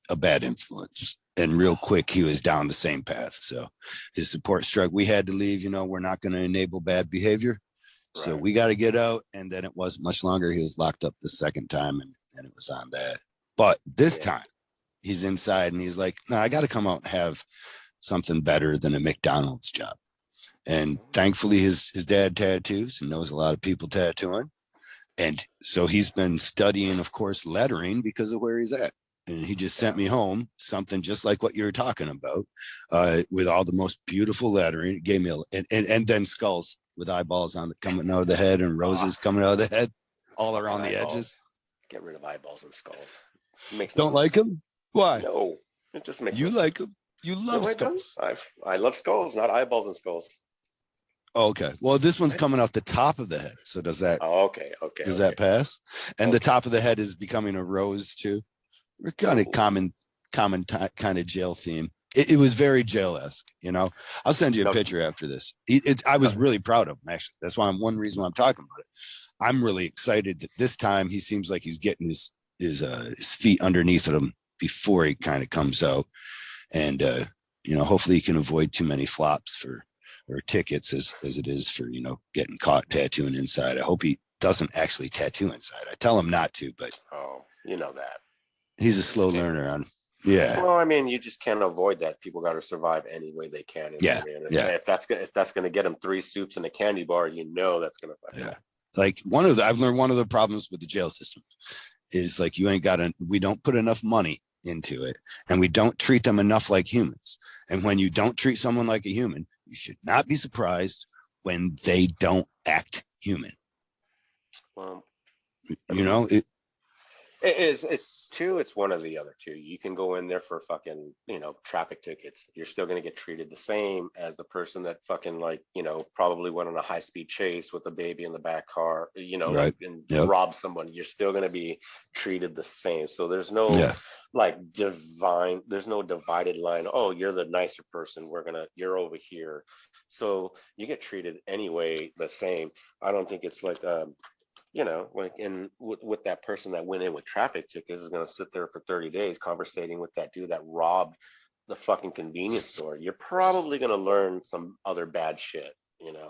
a bad influence. And real quick, he was down the same path. So his support struck. We had to leave. We're not going to enable bad behavior. So right. we got to get out. And then it wasn't much longer. He was locked up the second time, and it was on that. But this time he's inside and he's like, no, I got to come out and have something better than a McDonald's job. And thankfully his dad tattoos and knows a lot of people tattooing. And so he's been studying, of course, lettering because of where he's at. And he just sent me home something just like what you were talking about, with all the most beautiful lettering. It gave me and then skulls with eyeballs on it coming out of the head and roses coming out of the head all around the edges. Get rid of eyeballs and skulls. It makes Don't like them? Why? No, it just makes you like them. You love skulls. I love skulls, not eyeballs and skulls. Okay. Well, this one's coming out the top of the head. So does that? Oh, okay. Does that pass? And the top of the head is becoming a rose too. We're kind of common kind of jail theme. It was very jail-esque, I'll send you a picture after this. I was really proud of him, actually. That's one reason why I'm talking about it. I'm really excited that this time he seems like he's getting his feet underneath him before he kind of comes out. And, hopefully he can avoid too many flops or tickets as it is for, getting caught tattooing inside. I hope he doesn't actually tattoo inside. I tell him not to, but. Oh, you know that. He's a slow learner Yeah. Well, I mean, you just can't avoid that. People got to survive any way they can. Yeah. If that's gonna get them 3 soups and a candy bar, that's gonna. Yeah. Like I've learned one of the problems with the jail system is like we don't put enough money into it, and we don't treat them enough like humans. And when you don't treat someone like a human, you should not be surprised when they don't act human. Well, it's one or the other two. You can go in there for fucking, traffic tickets. You're still going to get treated the same as the person that fucking probably went on a high speed chase with a baby in the back car, right. and robbed someone. You're still going to be treated the same. So there's no there's no divided line. Oh, you're the nicer person. You're over here. So you get treated anyway the same. I don't think it's like, with that person that went in with traffic tickets is going to sit there for 30 days conversating with that dude that robbed the fucking convenience store. You're probably going to learn some other bad shit,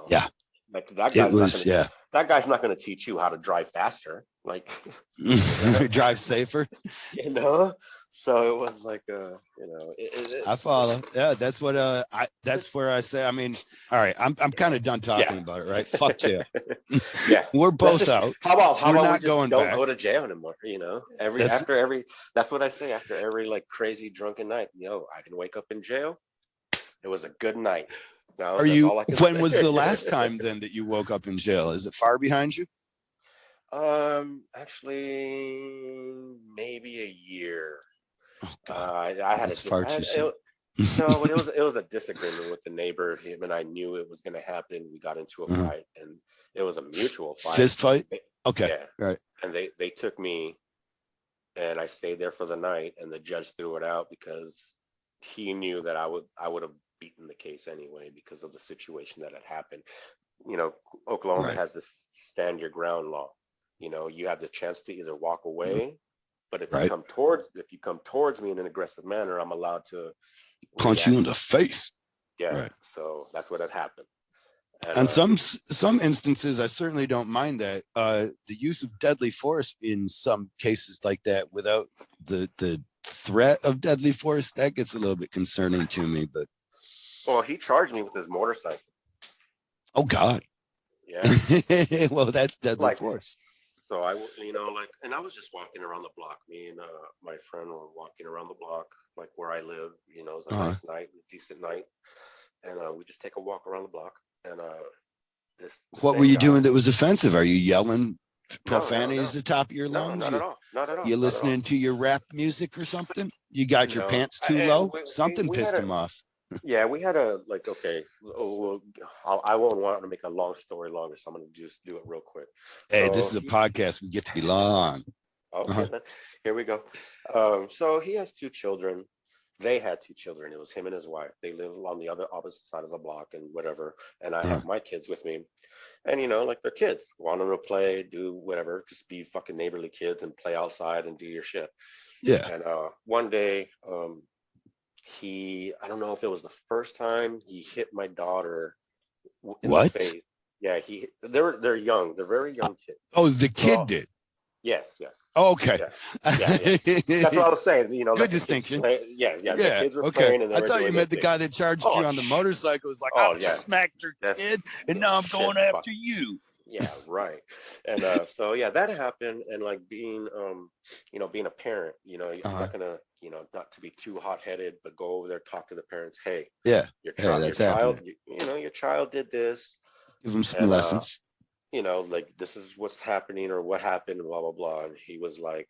Yeah. Like that guy's not going to teach you how to drive faster, like drive safer. So it was like, I follow. Yeah, that's what that's where I say. I mean, all right, I'm kind of done talking about it, right? Fuck jail. Yeah, we're both out. How about we're not not going don't back. Go to jail anymore? That's what I say after every like crazy drunken night. I can wake up in jail. It was a good night. Now, when was the last time then that you woke up in jail? Is it far behind you? Actually, maybe a year. Oh God, I had that's far too soon. No, but it was a disagreement with the neighbor. Him and I knew it was going to happen. We got into a fight, and it was a mutual fight. Fist fight. Okay, yeah, right. And they took me, and I stayed there for the night. And the judge threw it out because he knew that I would have beaten the case anyway because of the situation that had happened. Oklahoma has this stand your ground law. You have the chance to either walk away. But if you come towards me in an aggressive manner, I'm allowed to punch you in the face. Yeah. Right. So that's what had happened. And on some instances, I certainly don't mind that. The use of deadly force in some cases like that, without the threat of deadly force, that gets a little bit concerning to me. But he charged me with his motorcycle. Oh God. Yeah. Well, that's deadly force. So and I was just walking around the block. Me and my friend were walking around the block, like where I live. It was a nice night, a decent night, and we just take a walk around the block. And what were you doing that was offensive? Are you yelling profanities at the top of your lungs? Not at all. Not at all. You listening to your rap music or something? You got your pants too low? Something pissed him off. Yeah, we had a like okay. I won't want to make a long story longer, so I'm gonna just do it real quick. Hey, this So is a podcast. We get to be long. okay, Uh-huh. then here we go. So he has two children. They had two children. It was him and his wife. They live on the other opposite side of the block and whatever. And I Uh-huh. have my kids with me. And like they're kids. Want them to play, do whatever, just be fucking neighborly kids and play outside and do your shit. Yeah. And one day, I don't know if it was the first time he hit my daughter in the What? face. Yeah, they're young. They're very young kids. Oh, the kid So did. yes, yes. Oh, okay. Yeah, yeah, yeah. That's what I was saying. Good Like the kids distinction. play. Yeah, yeah. The Yeah. kids were Okay. playing and they I were thought you doing their meant the thing. guy that charged Oh, you on the motorcycle was like, I oh yeah. smacked your That's kid and now I'm shit. going Fuck. after you. Yeah, right. And so yeah, that happened. And like being being a parent, I'm Uh-huh. not gonna, not to be too hot-headed, but go over there, talk to the parents. Hey, Yeah. your Hey, child, that's happening. your child did this, Give him some and lessons. like this is what's happening or what happened, and blah blah blah. And he was like,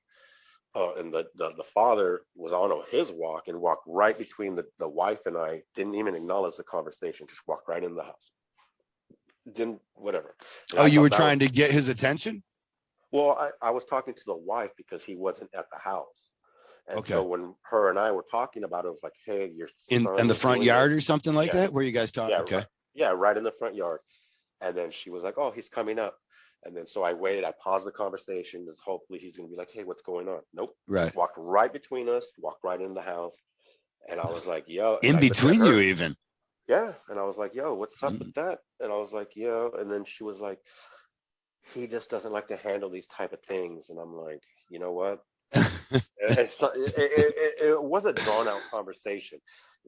oh, and the father was on his walk and walked right between the wife and I, didn't even acknowledge the conversation, just walked right in the house. Didn't whatever. And Oh, I you were thought that was trying to get his attention? well, I was talking to the wife because he wasn't at the house. And Okay. so when her and I were talking about it, it was like, hey, your In son the is front doing this. yard or something like Yeah, that? Where you guys talk? yeah, Okay. right. Yeah, right in the front yard. And then she was like, oh, he's coming up. And then so I waited, I paused the conversation because hopefully he's gonna be like, hey, what's going on? Nope. Right. Walked right between us, walked right in the house. And I was like, yo, and In I looked at between you her. even. Yeah. And I was like, yo, what's up with Mm. that? And I was like, yo. And then she was like, he just doesn't like to handle these type of things. And I'm like, you know what? It was a drawn out conversation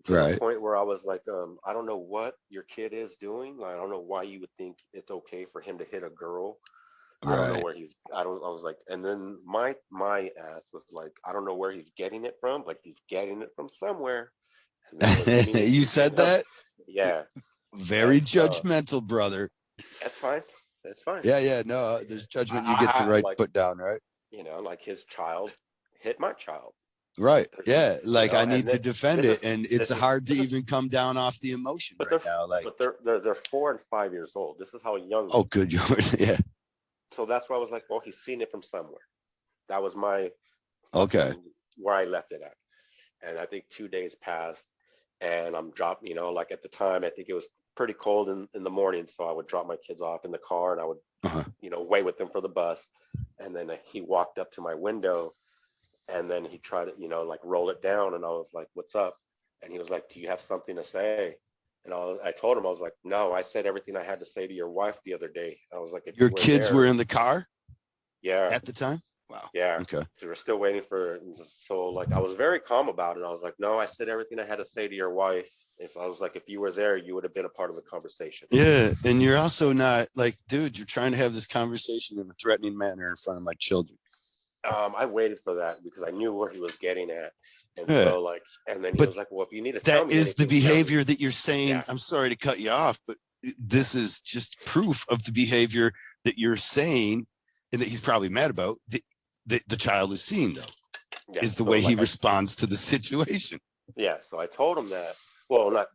to the Right. point where I was like, I don't know what your kid is doing. Like, I don't know why you would think it's okay for him to hit a girl. I don't know Right. where I was like, and then my ass was like, I don't know where he's getting it from, but he's getting it from somewhere. And that was me, You said that? yeah. Very And so judgmental, brother. that's fine. That's fine. Yeah, yeah. No, there's judgment you get the I right to like, put down, right? like his child hit my child. Right. Yeah. Like I And need to defend this is it. And it's hard to this is even come down off the emotion but right now. Like, they're 4 and 5 years old. This is how young they oh, are. good. You yeah. So that's why I was like, well, he's seen it from somewhere. That was my Okay. fucking where I left it at. And I think 2 days passed, and I'm dropping. Like at the time, I think it was pretty cold in the morning, so I would drop my kids off in the car, and I would, Uh-huh. wait with them for the bus. And then he walked up to my window, and then he tried to, like roll it down, and I was like, "What's up?" And he was like, "Do you have something to say?" And I told him, I was like, "No, I said everything I had to say to your wife the other day." I was like, "If Your you were kids were there, in the car yeah, at the time? Wow. yeah." Okay. So we're still waiting for. So like, I was very calm about it. I was like, "No, I said everything I had to say to your wife." If I was like, if you were there, you would have been a part of the conversation. Yeah. And you're also not like, dude, you're trying to have this conversation in a threatening manner in front of my children. I waited for that because I knew where he was getting at. And Yeah. so like, and then he But was like, well, if you need to tell that me is the anything, tell me. behavior that you're saying. Yeah. I'm sorry to cut you off, but this is just proof of the behavior that you're saying and that he's probably mad about that the child is seeing, though, Yeah. is the So way he like responds to the situation. yeah. So I told him that. Well, not,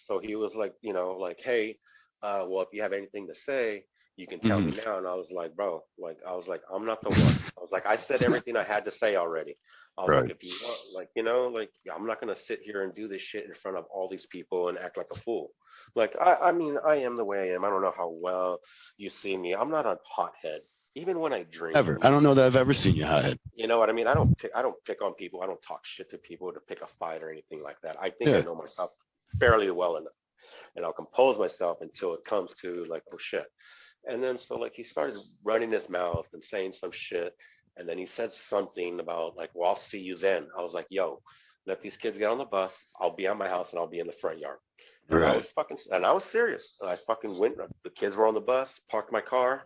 so he was like, like, hey, well, if you have anything to say, you can tell Mhm. me now. And I was like, bro, like, I was like, I'm not the one. I was like, I said everything I had to say already. I was like, Right. if you want, like, like, I'm not going to sit here and do this shit in front of all these people and act like a fool. Like, I mean, I am the way I am. I don't know how well you see me. I'm not a hothead. Even when I drink, Ever. I don't know that I've ever seen you hothead. you know what I mean? I don't pick on people. I don't talk shit to people to pick a fight or anything like that. I think I Yeah. know myself fairly well enough, and I'll compose myself until it comes to like, oh shit. And then so like he started running his mouth and saying some shit, and then he said something about like, well, I'll see you then. I was like, yo, let these kids get on the bus. I'll be at my house and I'll be in the front yard. Right. And I was serious. I fucking went. The kids were on the bus, parked my car.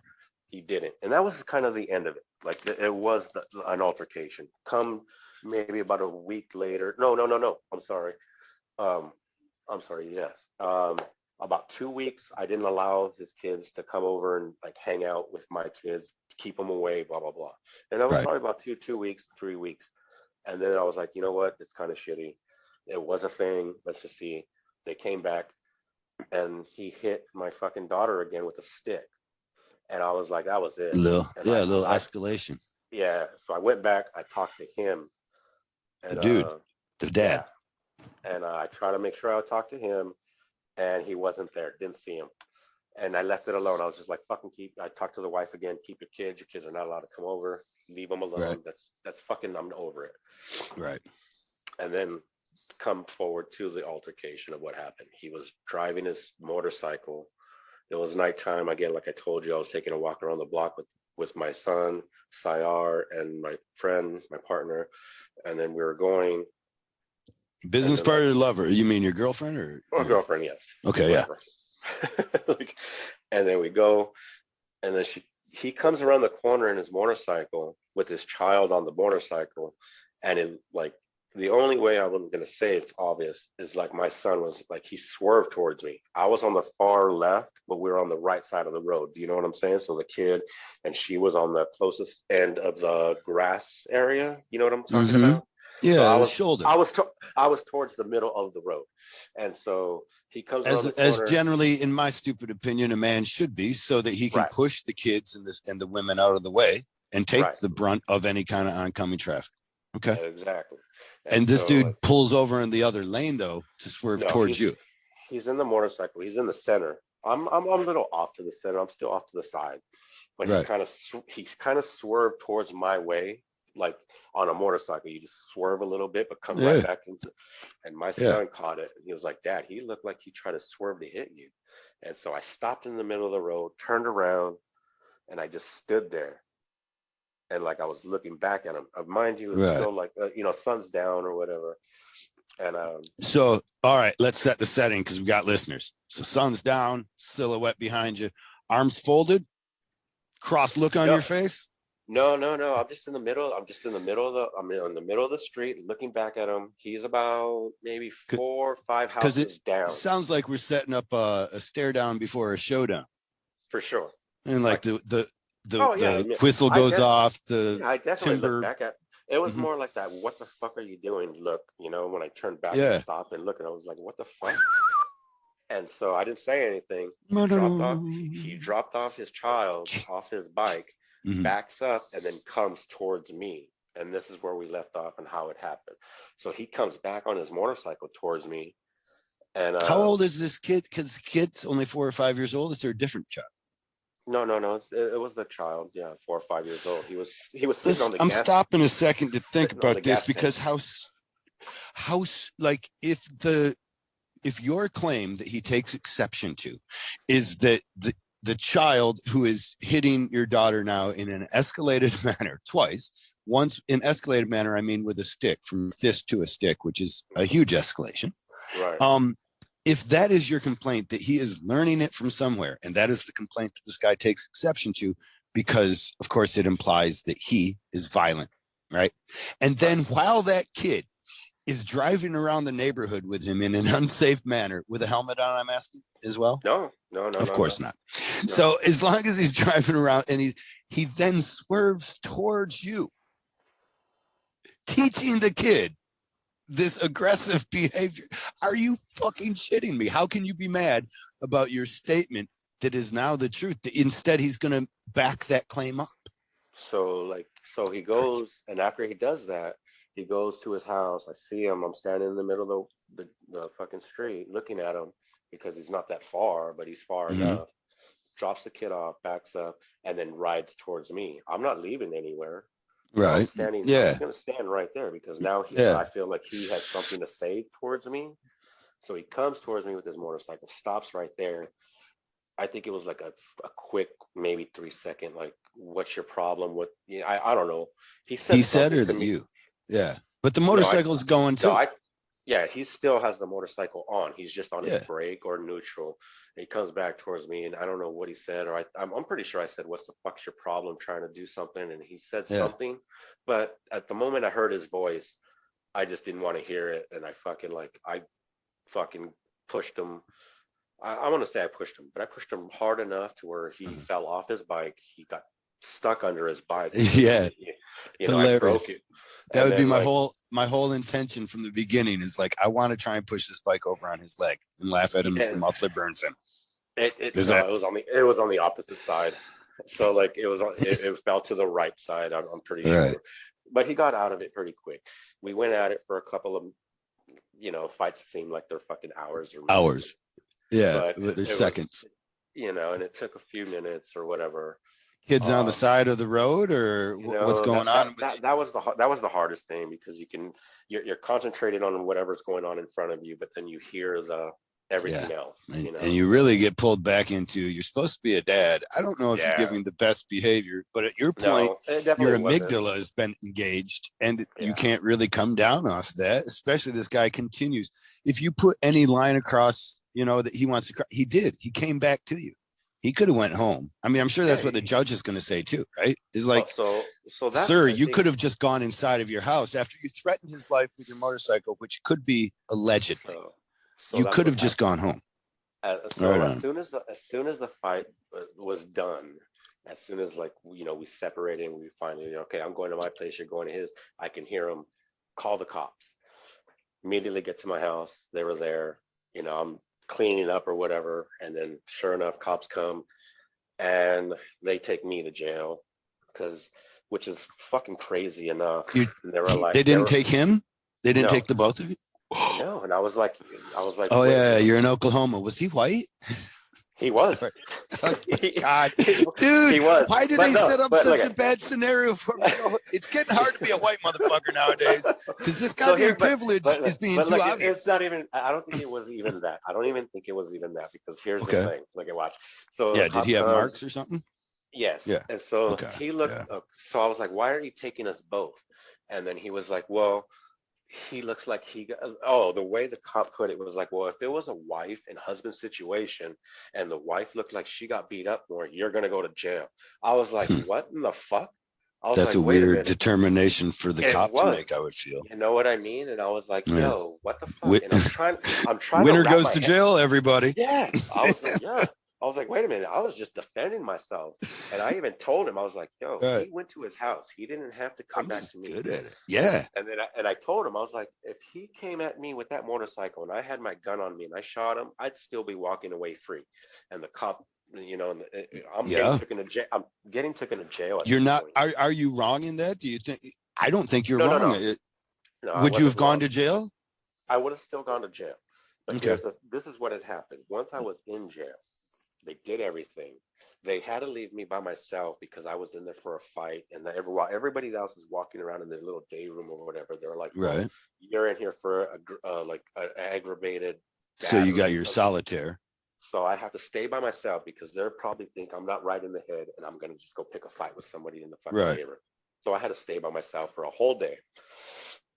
He didn't, and that was kind of the end of it. Like it was an altercation. Come maybe about a week later. No, no, no, no. I'm sorry. Um, I'm sorry. Yes. About 2 weeks, I didn't allow his kids to come over and like hang out with my kids, keep them away, blah blah blah. And that was Right. probably about 2 weeks, 3 weeks. And then I was like, you know what? It's kind of shitty. It was a thing. Let's just see. They came back and he hit my fucking daughter again with a stick. And I was like, that was it. And A little escalation. Yeah. So I went back, I talked to him The and, dude, the dad. yeah. And I tried to make sure I talked to him and he wasn't there. Didn't see him. And I left it alone. I was just like, fucking I talked to the wife again, keep your kids. Your kids are not allowed to come over. Leave them alone. Right. That's fucking, I'm over it. Right. And then come forward to the altercation of what happened. He was driving his motorcycle. It was nighttime. Again, like I told you, I was taking a walk around the block with my son, Sayar, and my friend, my partner. And then we were going. Business partner or lover? You mean your girlfriend or? Or girlfriend, yes. Okay, yeah. Like, and then we go, and then he comes around the corner in his motorcycle with his child on the motorcycle, and it like the only way I wasn't gonna say it's obvious is like my son was like he swerved towards me. I was on the far left, but we were on the right side of the road. Do you know what I'm saying? So the kid and she was on the closest end of the grass area. You know what I'm talking about? Yeah, so the shoulder. I was towards the middle of the road, and so he comes around the corner. As generally, in my stupid opinion, a man should be, so that he can push the kids and the women out of the way and take the brunt of any kind of oncoming traffic. Okay, exactly. And this dude pulls over in the other lane though to swerve towards you. He's in the motorcycle. He's in the center. I'm a little off to the center. I'm still off to the side, but he kind of swerved towards my way. Like on a motorcycle, you just swerve a little bit, but come right back into. And my son caught it, and he was like, "Dad, he looked like he tried to swerve to hit you." And so I stopped in the middle of the road, turned around, and I just stood there. And like I was looking back at him. Mind you, it's still like sun's down or whatever. And so all right, let's set the setting because we got listeners. So sun's down, silhouette behind you, arms folded, cross look on your face. No. I'm just in the middle. I'm in the middle of the street looking back at him. He's about maybe 4 or 5 houses down. It sounds like we're setting up a stare down before a showdown. For sure. And like the whistle goes off, I definitely timber. Look back at it was more like that, what the fuck are you doing? Look, when I turned back and stopped and looked, and I was like, what the fuck? And so I didn't say anything. He dropped off his child off his bike. Backs up and then comes towards me, and this is where we left off and how it happened. So he comes back on his motorcycle towards me, and how old is this kid? Because the kid's only 4 or 5 years old. Is there a different child? No, it was the child. Yeah, 4 or 5 years old. He was sitting on the I'm stopping a second to think about this because how like if your claim that he takes exception to is that the child who is hitting your daughter now in an escalated manner twice, once in escalated manner, I mean with a stick, from fist to a stick, which is a huge escalation. Right. If that is your complaint, that he is learning it from somewhere, and that is the complaint that this guy takes exception to, because of course it implies that he is violent, right? And then while that kid is driving around the neighborhood with him in an unsafe manner with a helmet on, I'm asking as well? No. Of course not. No. So as long as he's driving around and he then swerves towards you, teaching the kid this aggressive behavior. Are you fucking shitting me? How can you be mad about your statement that is now the truth? Instead, he's going to back that claim up. So he goes, and after he does that, he goes to his house. I see him. I'm standing in the middle of the fucking street looking at him because he's not that far, but he's far enough. Drops the kid off, backs up, and then rides towards me. I'm not leaving anywhere. Right. I'm standing. Yeah. I'm going to stand right there because now I feel like he has something to say towards me. So he comes towards me with his motorcycle, stops right there. I think it was like a quick, maybe 3 second, like, what's your problem? I don't know. He said or that you? Yeah. But the motorcycle's going too. He still has the motorcycle on. He's just on his brake or neutral. He comes back towards me, and I don't know what he said, or I'm pretty sure I said, "What's the fuck's your problem?" Trying to do something, and he said something, but at the moment I heard his voice, I just didn't want to hear it, and I fucking pushed him. I want to say I pushed him, but I pushed him hard enough to where he fell off his bike. He got stuck under his bike. Yeah, I broke it. That And would be then like my whole intention from the beginning is like, I want to try and push this bike over on his leg and laugh at him as the yeah, muffler burns him. it Is no, that it was on the opposite side. So like it fell to the right side. I'm pretty right? sure, but he got out of it pretty quick. We went at it for a couple of fights seemed like they're fucking hours or minutes, Hours. Yeah, but there's it was seconds. and it took a few minutes or whatever. Kids on the Um, side of the road, or what's going on with you? that was the hardest thing because you're concentrated on whatever's going on in front of you, but then you hear the Yeah. everything else, And you really get pulled back into, you're supposed to be a dad. I don't know if you're Yeah, giving the best behavior, but at your point, no, it your definitely wasn't. amygdala has been engaged and you Yeah, can't really come down off that, especially this guy continues. If you put any line across, that he wants to, he did. He came back to you. He could have went home. I mean, I'm sure yeah. that's what the judge is going to say too, right? Is like, So that's sir, I you think. could have just gone inside of your house after you threatened his life with your motorcycle, which could be allegedly. So You that's could what have just happened. gone home. Right So on. as soon as the fight was done, as soon as like we separated and we finally okay, I'm going to my place, you're going to his. I can hear him call the cops. Immediately get to my house. They were there. I'm cleaning up or whatever, and then sure enough, cops come and they take me to jail because which is fucking crazy enough. You, And they were like, they didn't take him. They didn't no, take the both of you. no, and I was like, Oh wait a yeah, minute. you're in Oklahoma. Was he white? He was. Sorry. Oh my he, God, he dude! was. Why do But they no, set up but such look a bad scenario for me? It's getting hard to be a white motherfucker nowadays because this so goddamn here, privilege is being but too look, it's obvious. not even. I don't think it was even that. I don't even think it was even that because here's the Okay. thing. Look at watch. So a Yeah. Did he cop have comes. marks or something? Yes, Yeah. and so Okay. he looked. Yeah. So I was like, why are you taking us both? And then he was like, well, he looks like he got, oh, the way the cop put it was like, well, if it was a wife and husband situation and the wife looked like she got beat up more, you're gonna go to jail. I was like, what in the fuck? I was That's like, a wait a weird minute. determination for the It cop to was, make. I would feel. you know what I mean? And I was like, Yeah. yo, what the fuck? And I'm trying to Winner wrap goes my to head. jail. Everybody. Yeah, I was like, yeah. I was like, wait a minute. I was just defending myself. And I even told him, I was like, yo, Right. he went to his house. He didn't have to come I'm back just to me. good at it. Yeah. And I told him, I was like, if he came at me with that motorcycle and I had my gun on me and I shot him, I'd still be walking away free. And the cop, I'm getting Yeah. taken to jail. I'm getting taken to jail at You're this not. point. Are you wrong in that? Do you think? I don't think you're No, no, wrong. no, no. I Would you have wasn't gone wrong. to jail? I would have still gone to jail. But Okay. this is what had happened. Once I was in jail, they did everything. They had to leave me by myself because I was in there for a fight, and while everybody else is walking around in their little day room or whatever, they're like, "Well, Right. you're in here for like an aggravated So you got battery." your solitaire. So I have to stay by myself because they're probably think I'm not right in the head, and I'm gonna just go pick a fight with somebody in the fucking Right. day room. So I had to stay by myself for a whole day.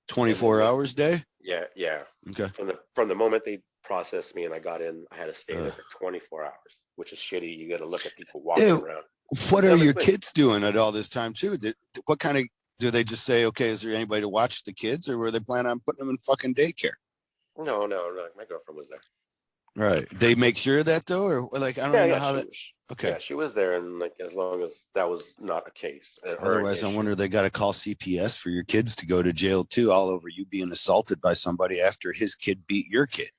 24 hours day. Yeah, yeah. Okay. From the moment they processed me and I got in, I had to stay there for 24 hours, which is shitty. You got to look at people walking Ew. around. What are your kids doing at all this time too? What kind of, do they just say, okay, is there anybody to watch the kids, or were they planning on putting them in fucking daycare? No. My girlfriend was there. Right. They make sure of that though, or like, I don't even know how that. Okay. Yeah, she was there, and like as long as that was not a case. Otherwise, I wonder they got to call CPS for your kids to go to jail too, all over you being assaulted by somebody after his kid beat your kid.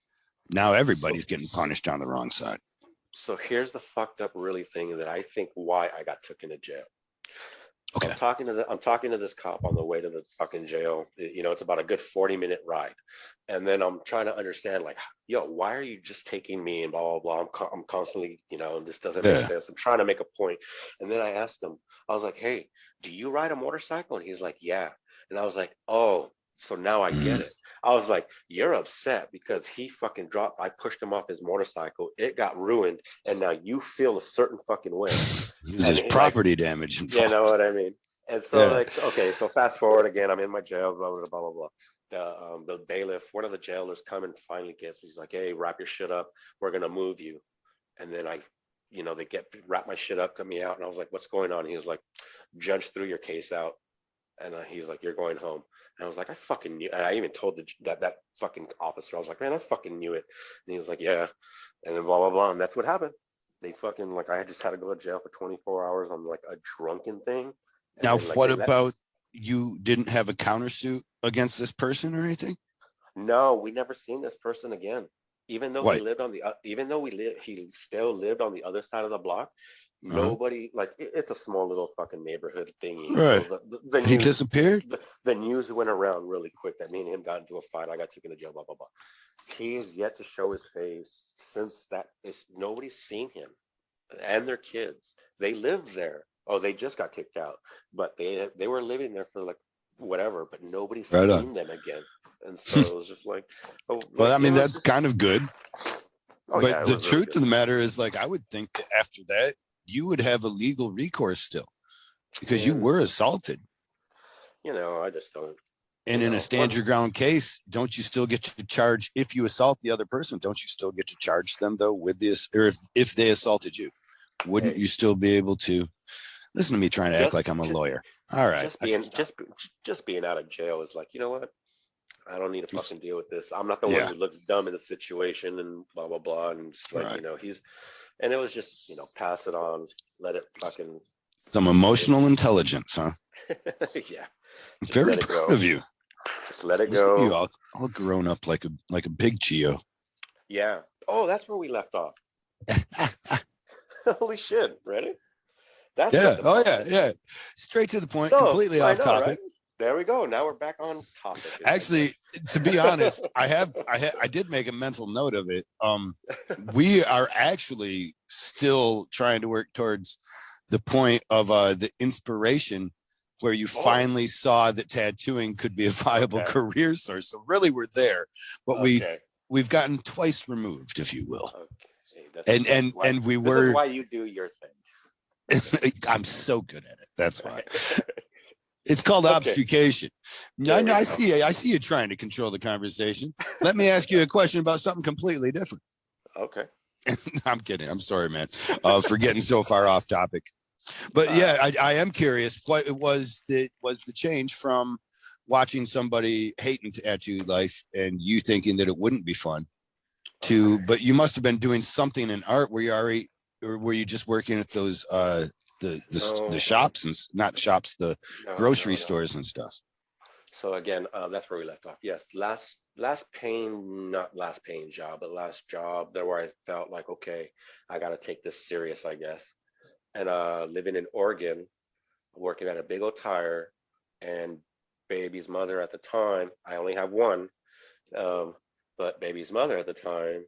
Now everybody's getting punished on the wrong side. So here's the fucked up really thing that I think why I got taken to jail. Okay. I'm talking to this cop on the way to the fucking jail. It's about a good 40-minute ride. And then I'm trying to understand, like, yo, why are you just taking me and blah, blah, blah. I'm constantly, this doesn't make sense. I'm trying to make a point. And then I asked him, I was like, hey, do you ride a motorcycle? And he's like, yeah. And I was like, oh, so now I get it. I was like, you're upset because he fucking dropped. I pushed him off his motorcycle. It got ruined. And now you feel a certain fucking way. There's property damage involved. You know what I mean? And so okay, so fast forward again, I'm in my jail, blah, blah, blah, blah, blah. The bailiff, one of the jailers come and finally gets me. He's like, hey, wrap your shit up. We're going to move you. And then they wrap my shit up, cut me out. And I was like, what's going on? And he was like, judge threw your case out. And he's like, you're going home. And I was like, I fucking knew. And I even told that fucking officer, I was like, man, I fucking knew it. And he was like, yeah. And then blah, blah, blah. And that's what happened. They I just had to go to jail for 24 hours on like a drunken thing. Now, what about you didn't have a countersuit against this person or anything? No, we never seen this person again. What? Even though he still lived on the other side of the block. Uh-huh. Nobody like it's a small little fucking neighborhood thingy. So Right. the He news disappeared? the news went around really quick that me and him got into a fight. I got taken to jail. Blah blah blah. He is yet to show his face since that is nobody's seen him and their kids. They lived there. Oh, they just got kicked out, but they were living there for like whatever, but nobody's Right on. seen them again. And so it was just like, oh, Well, like I it mean, was that's just, kind of good. oh yeah, But it the was really truth good. of the matter is, like, I would think that after that, you would have a legal recourse still because you And were assaulted. I just don't, And in a stand your ground case, don't you still get to charge if you assault the other person? Don't you still get to charge them though with this? Or if they assaulted you, wouldn't hey, you still be able to listen to me trying to act just like I'm a lawyer? All right. just I should being stop. just being out of jail is like, you know what? I don't need to fucking deal with this. I'm not the one Yeah. who looks dumb in the situation and blah blah blah. And just like, Right. and it was just, pass it on, let it fucking, Some emotional intelligence, huh? yeah, just Very let it proud go. of you. Just let it Listen to you go. all grown up like a big Chio. Yeah. Oh, that's where we left off. Holy shit. Ready? That's Yeah. what the Oh fuck. yeah. Yeah. Straight to the point. So Completely I off know, right? topic. There we go. Now we're back on topic. Actually, to be honest, I did make a mental note of it. We are actually still trying to work towards the point of the inspiration where you finally saw that tattooing could be a viable career source. So really, we're there, but we've gotten twice removed, if you will. Okay. And we This were. is why you do your thing. I'm so good at it. That's why. It's called obfuscation. I see you trying to control the conversation. Let me ask you a question about something completely different. Okay. I'm kidding. I'm sorry, man, for getting so far off topic. But yeah, I am curious what it was that was the change from watching somebody hating tattoo life and you thinking that it wouldn't be fun to, but you must have been doing something in art where you already, or were you just working at those the shops and not shops, the grocery stores and stuff? So again, that's where we left off. Yes, not last paying job, but last job there where I felt like, okay, I got to take this serious, I guess. And living in Oregon, working at a big old tire, and baby's mother at the time, I only have one, but baby's mother at the time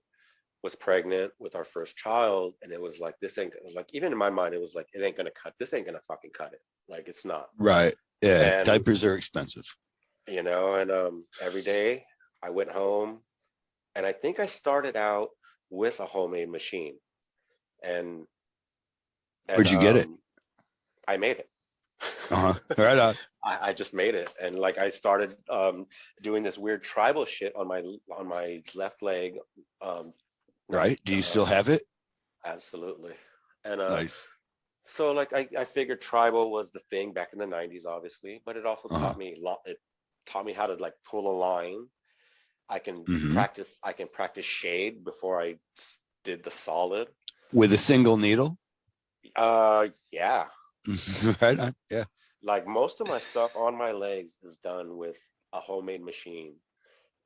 was pregnant with our first child, and it was like this ain't like, even in my mind it was like, it ain't gonna cut, this ain't gonna fucking cut it, like it's not. Right. Yeah, And diapers are expensive. and every day I went home, and I think I started out with a homemade machine, and Where'd you get it? I made it. Right on. I just made it, and like I started doing this weird tribal shit on my left leg. Right. Do you still have it? Absolutely. And nice. So like I figured tribal was the thing back in the 90s, obviously, but it also taught me how to like pull a line. I can practice shade before I did the solid. With a single needle? Yeah. Right on. Yeah. Like most of my stuff on my legs is done with a homemade machine,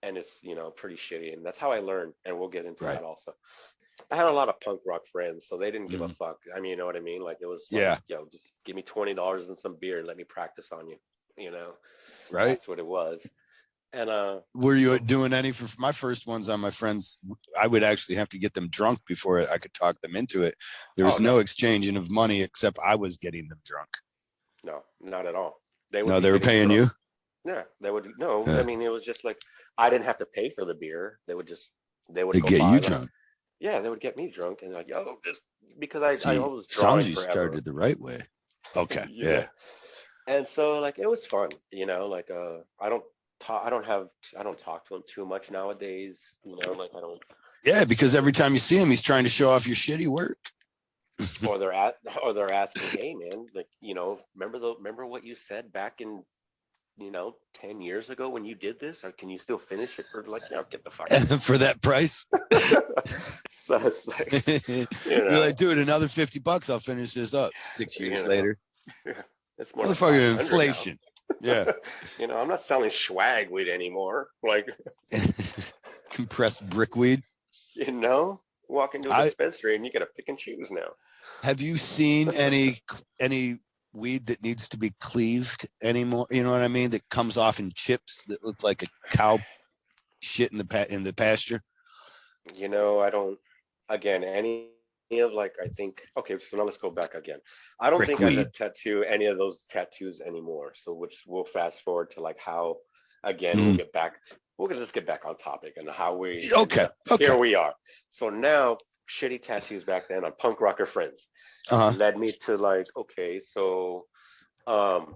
and it's pretty shitty, and that's how I learned, and we'll get into that also. I had a lot of punk rock friends, so they didn't give a fuck. I mean, you know what I mean? Like it was like, just give me $20 and some beer and let me practice on you, Right. That's what it was. And were you doing any for my first ones on my friends? I would actually have to get them drunk before I could talk them into it. There was no exchanging of money except I was getting them drunk. No, not at all. They were paying drunk. You? Yeah, they would. No, yeah. I mean, it was just like, I didn't have to pay for the beer. They would go get you drunk. Yeah, they would get me drunk, and like, just because I was sounds you started the right way. Okay. Yeah. And so like it was fun, like I don't talk to him too much nowadays, like I don't. Yeah, because every time you see him, he's trying to show off your shitty work. or they're asking, hey man, like, remember what you said back in 10 years ago when you did this, or can you still finish it for like, get the fuck out. For that price? So it's like, you're like, dude, another $50, I'll finish this up 6 years later. Yeah. It's more motherfucking inflation. Yeah. I'm not selling swag weed anymore. Like, Compressed brickweed. walk into a I dispensary and you gotta pick and choose now. have you seen any weed that needs to be cleaved anymore? You know what I mean? That comes off in chips that look like a cow shit in the pasture. I don't. Again, any of like I think. Okay, so now let's go back again. I don't think I Brickweed. tattoo any of those tattoos anymore. So which we'll fast forward to like how again we'll Mm. get back. We'll just get back on topic and how we ended Okay. up. Okay. Here we are. So now shitty tattoos back then on punk rocker friends Uh-huh. led me to like okay, so um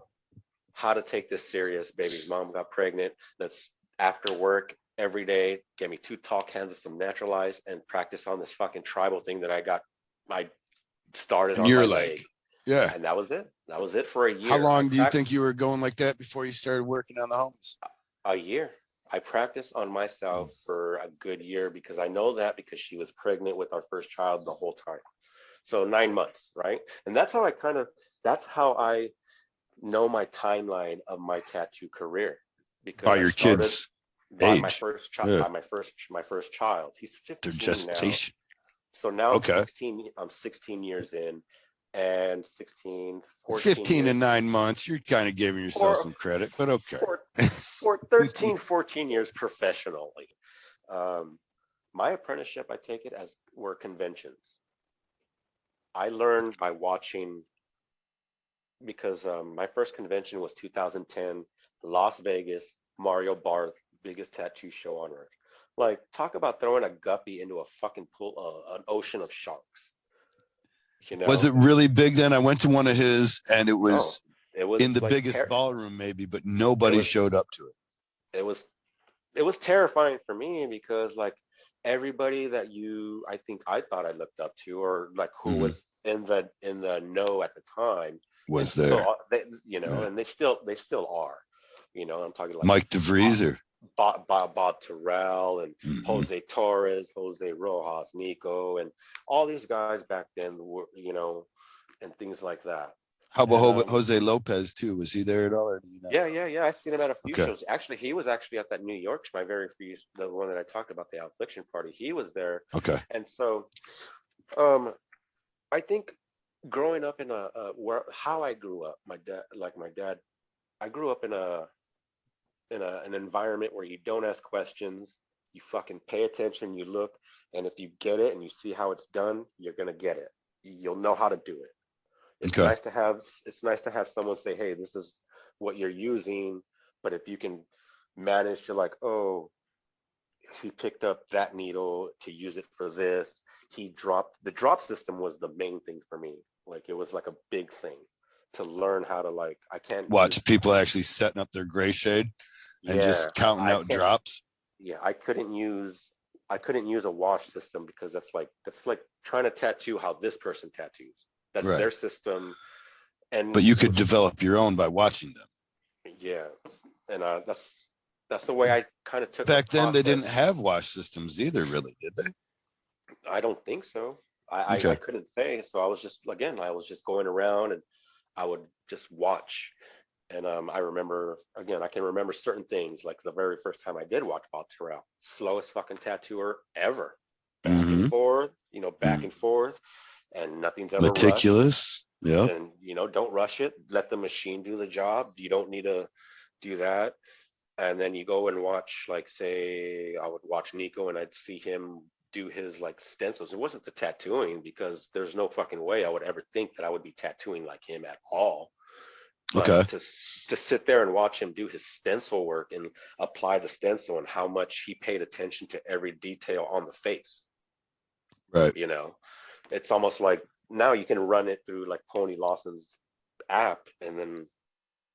how to take this serious. Baby's mom got pregnant. Let's after work every day, get me 2 tall cans of some natural ice and practice on this fucking tribal thing that I started And on my you're like, leg. yeah. And that was it. That was it for a How year. long do you think you were going like that before you started working on the homes? A year. I practiced on myself for a good year because I know that because she was pregnant with our first child the whole time. So 9 months, right? And that's how I know my timeline of my tattoo career because By I your started kids' by my age. first child Yeah. by my first child. He's Their 15 now. gestation. So now Okay. I'm 16 years in and 16, 14 15 and years 9 months. You're kind of giving yourself for some credit, but okay. for 13, 14 years professionally. Um, my apprenticeship, I take it as were conventions. I learned by watching because my first convention was 2010, Las Vegas, Mario Barth, biggest tattoo show on earth. Like, talk about throwing a guppy into a fucking pool, an ocean of sharks. You Was know? it really big then? I went to one of his and it Oh, was it was in the like biggest ballroom, maybe, but it nobody was showed up to it. it was it was terrifying for me because like everybody that I think I thought I looked up to or like who Mhm. was in the know at the time and Was still there. Yeah. and they still are. I'm talking like Mike DeVries or Bob Terrell and Mhm. Jose Torres, Jose Rojas, Nico, and all these guys back then were, and things like that. How And about Jose Lopez too? Was he there at all or do you not know? yeah. I've seen him at a few Okay. shows. Actually, he was actually at that New York, my very first, the one that I talked about, the Affliction Party. He was there, Okay. and so um, I think growing up in where how I grew up, my dad, I grew up in an environment where you don't ask questions, you fucking pay attention, you look, and if you get it and you see how it's done, you're gonna get it. You'll know how to do it. Okay. It's nice to have someone say, "Hey, this is what you're using," but if you can manage to like, "Oh, he picked up that needle to use it for this." He dropped the drop system was the main thing for me. Like it was like a big thing to learn how to like I can't use Watch people actually setting up their gray shade and yeah, just counting I out can't drops. yeah, I couldn't use a wash system because that's like trying to tattoo how this person tattoos. That's Right. their system and But you it could was develop your own by watching them. yeah. And that's the way I kind of took the Back then, they didn't process. have wash systems either, really, did they? I don't think so. I Okay. couldn't say. So I was just going around and I would just watch. And I remember again, I can remember certain things like the very first time I did watch Bob Terrell, slowest fucking tattooer ever, Mm-hmm. back and forth, and nothing's ever rushed. Meticulous. Yep. And don't rush it. Let the machine do the job. You don't need to do that. And then you go and watch, like, say, I would watch Nico and I'd see him do his like stencils. It wasn't the tattooing because there's no fucking way I would ever think that I would be tattooing like him at all. But Okay. to sit there and watch him do his stencil work and apply the stencil and how much he paid attention to every detail on the face, Right. you know, it's almost like now you can run it through like Pony Lawson's app and then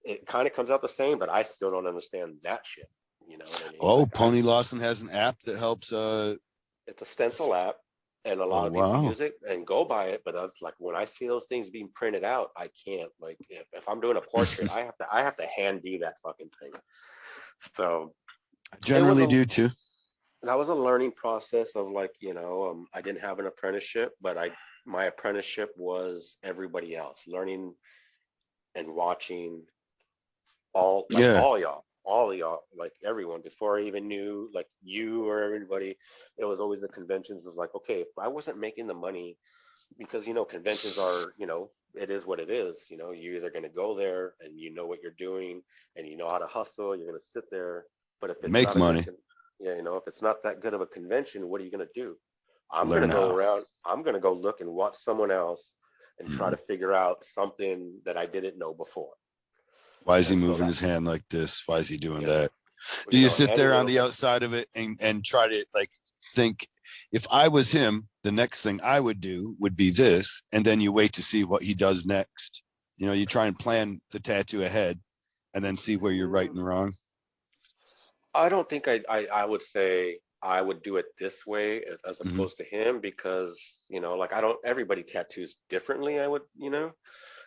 it kind of comes out the same, but I still don't understand that shit. You know what I mean? Oh, Like I Pony Lawson has an app that helps. it's a stencil app and a Oh lot of people wow. use it and go by it, but like when I see those things being printed out, I can't like if I'm doing a portrait, I have to hand do that fucking thing. So I it was generally a do too. that was a learning process of like I didn't have an apprenticeship, but I my apprenticeship was everybody else learning and watching Yeah. all of y'all, like everyone before I even knew like you or everybody. It was always the conventions was like, okay, if I wasn't making the money, because conventions are, it is what it is. You're either going to go there and you know what you're doing and you know how to hustle, you're going to sit there. But if it's Make not a good money. yeah, if it's not that good of a convention, what are you going to do? I'm going to Learn go how. around, I'm going to go look and watch someone else and try Mhm. to figure out something that I didn't know before. Why is he And so moving that, his hand like this? Why is he doing you know, that? Do you sit any there on little the thing. outside of it and try to like think, if I was him, the next thing I would do would be this, and then you wait to see what he does next. You try and plan the tattoo ahead and then see where you're right Mm, and wrong. I don't think I would say I would do it this way as Hmm. opposed to him because, like I don't, everybody tattoos differently.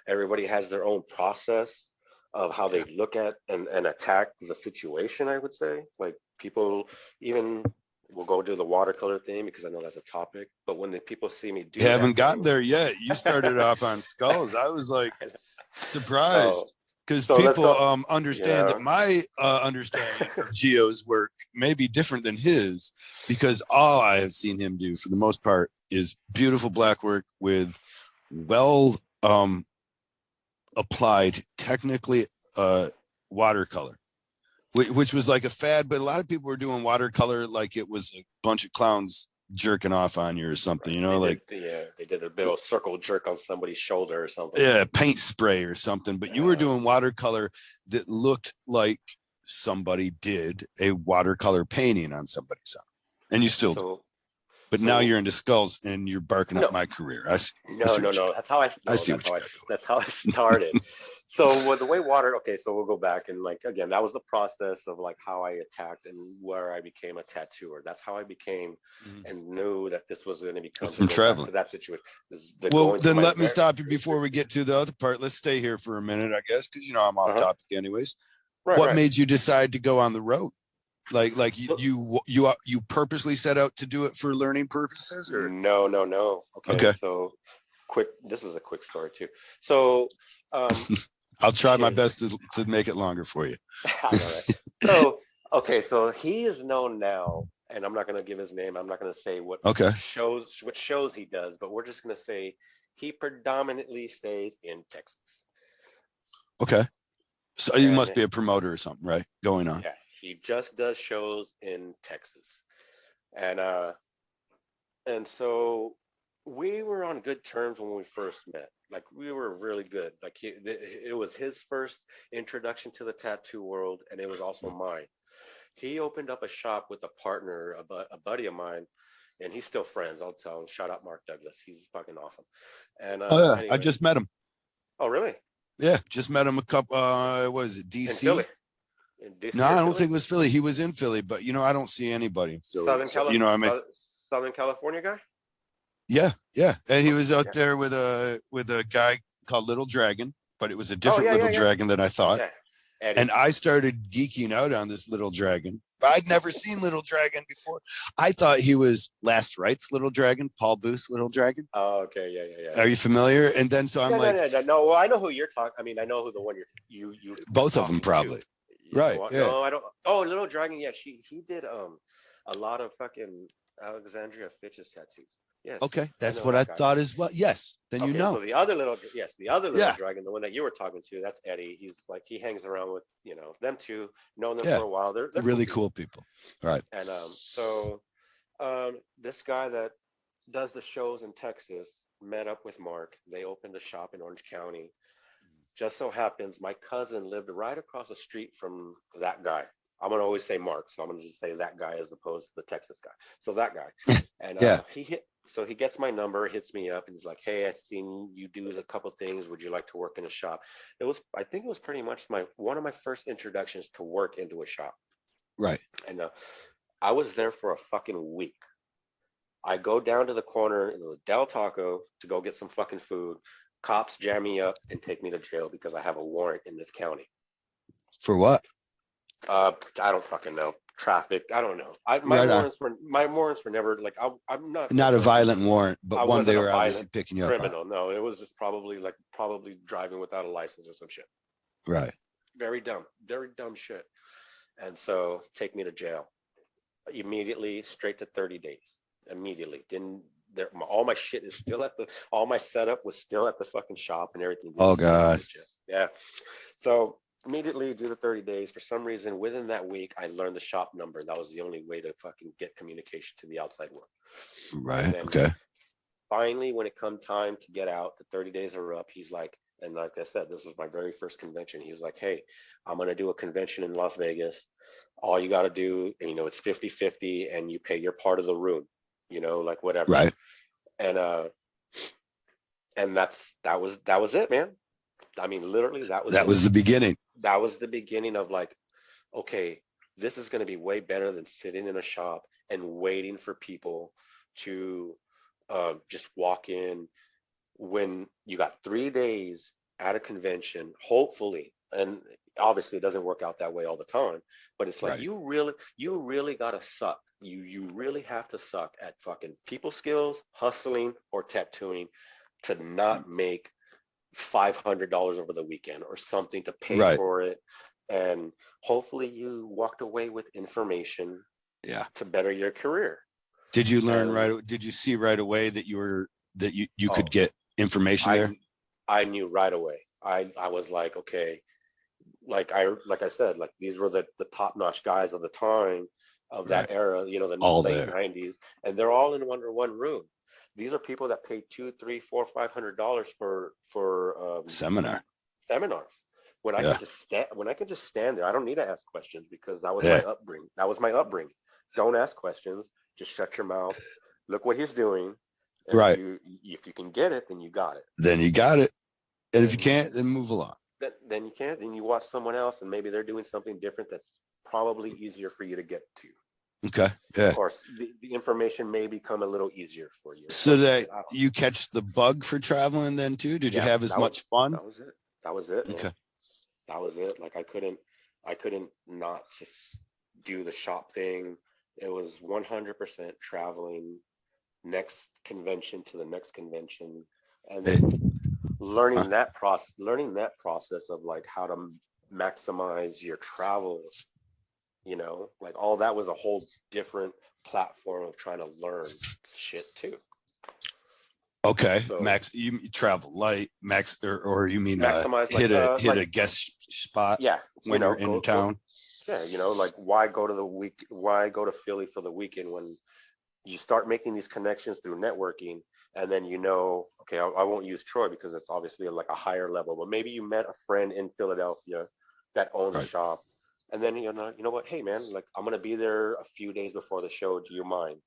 Everybody has their own process of how Yeah. they look at and attack the situation, I would say. Like people even will go do the watercolor thing because I know that's a topic. But when the people see me You do that haven't gotten thing, there yet. You started off on skulls. I was like so surprised because so let's people go. understand that Yeah. my understanding of Geo's work may be different than his, because all I have seen him do for the most part is beautiful black work with well applied technically watercolor, which was like a fad, but a lot of people were doing watercolor like it was a bunch of clowns jerking off on you or something, Right. like They did a bit of circle jerk on somebody's shoulder or something. yeah, paint spray or something. But you were Uh, doing watercolor that looked like somebody did a watercolor painting on somebody's arm, and you still do. so But now so you're into skulls and you're barking up no, my career. I see. I no, see no, what you no. got. I see what you got That's how I started. So with the way water, okay, so we'll go back and like again, that was the process of like how I attacked and where I became a tattooer. That's how I became going. Mhm. and knew that this was going to It's become to from go back to traveling. that situation. Is the Well, going to then my let me very stop you before we get to the other part. Let's stay here for a minute, I guess, because I'm off uh-huh. topic anyways. Right, What right. made you decide to go on the road? Like you So you you purposely set out to do it for learning purposes, or no, no, no. Okay, okay? so quick. This was a quick story too. So um, I'll try my shit. best to make it longer for you. I know, right? So, okay, so he is known now, and I'm not going to give his name. I'm not going to say Okay. what shows he does, but we're just going to say he predominantly stays in Texas. Okay. So you must And be a promoter or something, right? Going on. yeah, he just does shows in Texas. And so we were on good terms when we first met. Like we were really good. Like it was his first introduction to the tattoo world, and it was also mine. He opened up a shop with a partner, a buddy of mine, and he's still friends. I'll tell him. Shout out Mark Douglas. He's fucking awesome. And Oh yeah, I anyway, just met him. oh really? Yeah, just met him a couple. Was it In Philly, DC? in No, DC or I don't Philly? think it was Philly. He was in Philly, but I don't see anybody in Philly. So what I mean? Southern California guy? Yeah, yeah. And he Okay, was out yeah. there with a guy called Little Dragon, but it was a Oh different yeah, yeah, Little yeah, Dragon than I thought. yeah. And Eddie. I started geeking out on this Little Dragon. But I'd never seen Little Dragon before. I thought he was Last Right's Little Dragon, Paul Booth's Little Dragon. Oh, okay, yeah, yeah, yeah, Are yeah. you familiar? And then so I'm Yeah, no, like, no, no, no. Well, I know who you're talking. I mean, I know who the one you both of them talking to. probably. You know Right. what? Yeah. No, I don't. Oh, Little Dragon. Yeah, he did a lot of fucking Alexandria Fitch's tattoos. Yes, Okay. I That's know what I that guy. thought as well. Yes. Then Okay, so the other little Yeah. dragon, the one that you were talking to, that's Eddie. He's like he hangs around with them two, known them Yeah. for a while. They're cool Really people. cool people. All right. And this guy that does the shows in Texas met up with Mark. They opened a shop in Orange County. Just so happens my cousin lived right across the street from that guy. I'm gonna always say Mark, so I'm gonna just say that guy as opposed to the Texas guy. So that guy, and Yeah. so he gets my number, hits me up, and he's like, "Hey, I seen you do a couple things. Would you like to work in a shop?" I think it was pretty much one of my first introductions to work into a shop, Right. and I was there for a fucking week. I go down to the corner in the Del Taco to go get some fucking food. Cops jam me up and take me to jail because I have a warrant in this county. For what? I don't fucking know. Traffic. I don't know. Right on. My warrants were never like I'm not Not a gonna. violent warrant, but I one they wasn't a were obviously violent picking you up on. criminal. No, it was just probably driving without a license or some shit. Right. very dumb shit. And so take me to jail immediately, straight to 30 days. Immediately. Didn't there? All my shit is still at the. All my setup was still at the fucking shop and everything. Oh God. Yeah. So immediately do the 30 days. For some reason, within that week, I learned the shop number. That was the only way to fucking get communication to the outside world. Right. Okay. Finally, when it come time to get out, the 30 days are up. He's like, and like I said, this was my very first convention. He was like, hey, I'm going to do a convention in Las Vegas. All you got to do, it's 50-50 and you pay your part of the room, like whatever. Right. And, that was it, man. I mean, literally that was the beginning. That was the beginning of like, okay, this is going to be way better than sitting in a shop and waiting for people to just walk in when you got 3 days at a convention, hopefully. And obviously it doesn't work out that way all the time, but it's like, right. you really got to suck. You really have to suck at fucking people skills, hustling, or tattooing to not make $500 over the weekend or something to pay right. for it. And hopefully you walked away with information to better your career. Did you learn did you see right away that you could get information there? I knew right away. I was like, okay, like I said, like these were the top-notch guys of the time of that era, the all late there. 90s, and they're all in under one room. These are people that paid $200, $300, $400, $500 for seminars. When I could just stand there, I don't need to ask questions because that was my upbringing. Don't ask questions. Just shut your mouth. Look what he's doing. And right. If you can get it, then you got it. Then you got it. And if you can't, then move along. Then you can't. Then you watch someone else, and maybe they're doing something different that's probably easier for you to get to. Okay. Yeah. Of course, the information may become a little easier for you. So that you catch the bug for traveling then too? Did you have as much fun? That was it. Man. Okay. That was it. Like I couldn't not just do the shop thing. It was 100% traveling, next convention to the next convention, and then learning that process of like how to maximize your travel. Like all that was a whole different platform of trying to learn shit too. Okay. So, Max, you travel light, max, or you mean maximize, hit a guest spot when you're in town? Like why go to Philly for the weekend when you start making these connections through networking, and then okay, I won't use Troy because it's obviously like a higher level, but maybe you met a friend in Philadelphia that owns a shop, and then you know what, hey man, like I'm gonna be there a few days before the show. Do you mind?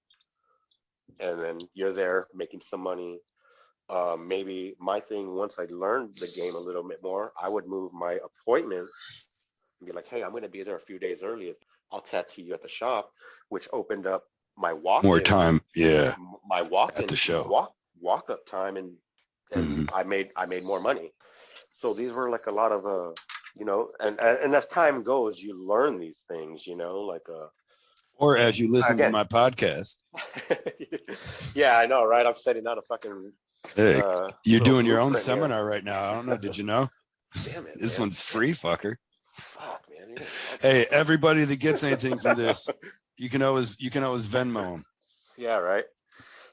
And then you're there making some money. Maybe my thing, once I learned the game a little bit more, I would move my appointments and be like, hey, I'm going to be there a few days early. I'll tattoo you at the shop, which opened up my more time. Yeah. My walk-in at the show, walk-up time. And I made more money. So these were like a lot of, and as time goes, you learn these things, or as you listen to my podcast. Yeah, I know, right? I'm setting out a fucking. Hey, you're doing your own seminar right now. I don't know. Did you know? Damn it! This one's free, fucker. Fuck, man. Hey, everybody that gets anything from this, you can always Venmo them. Yeah, right.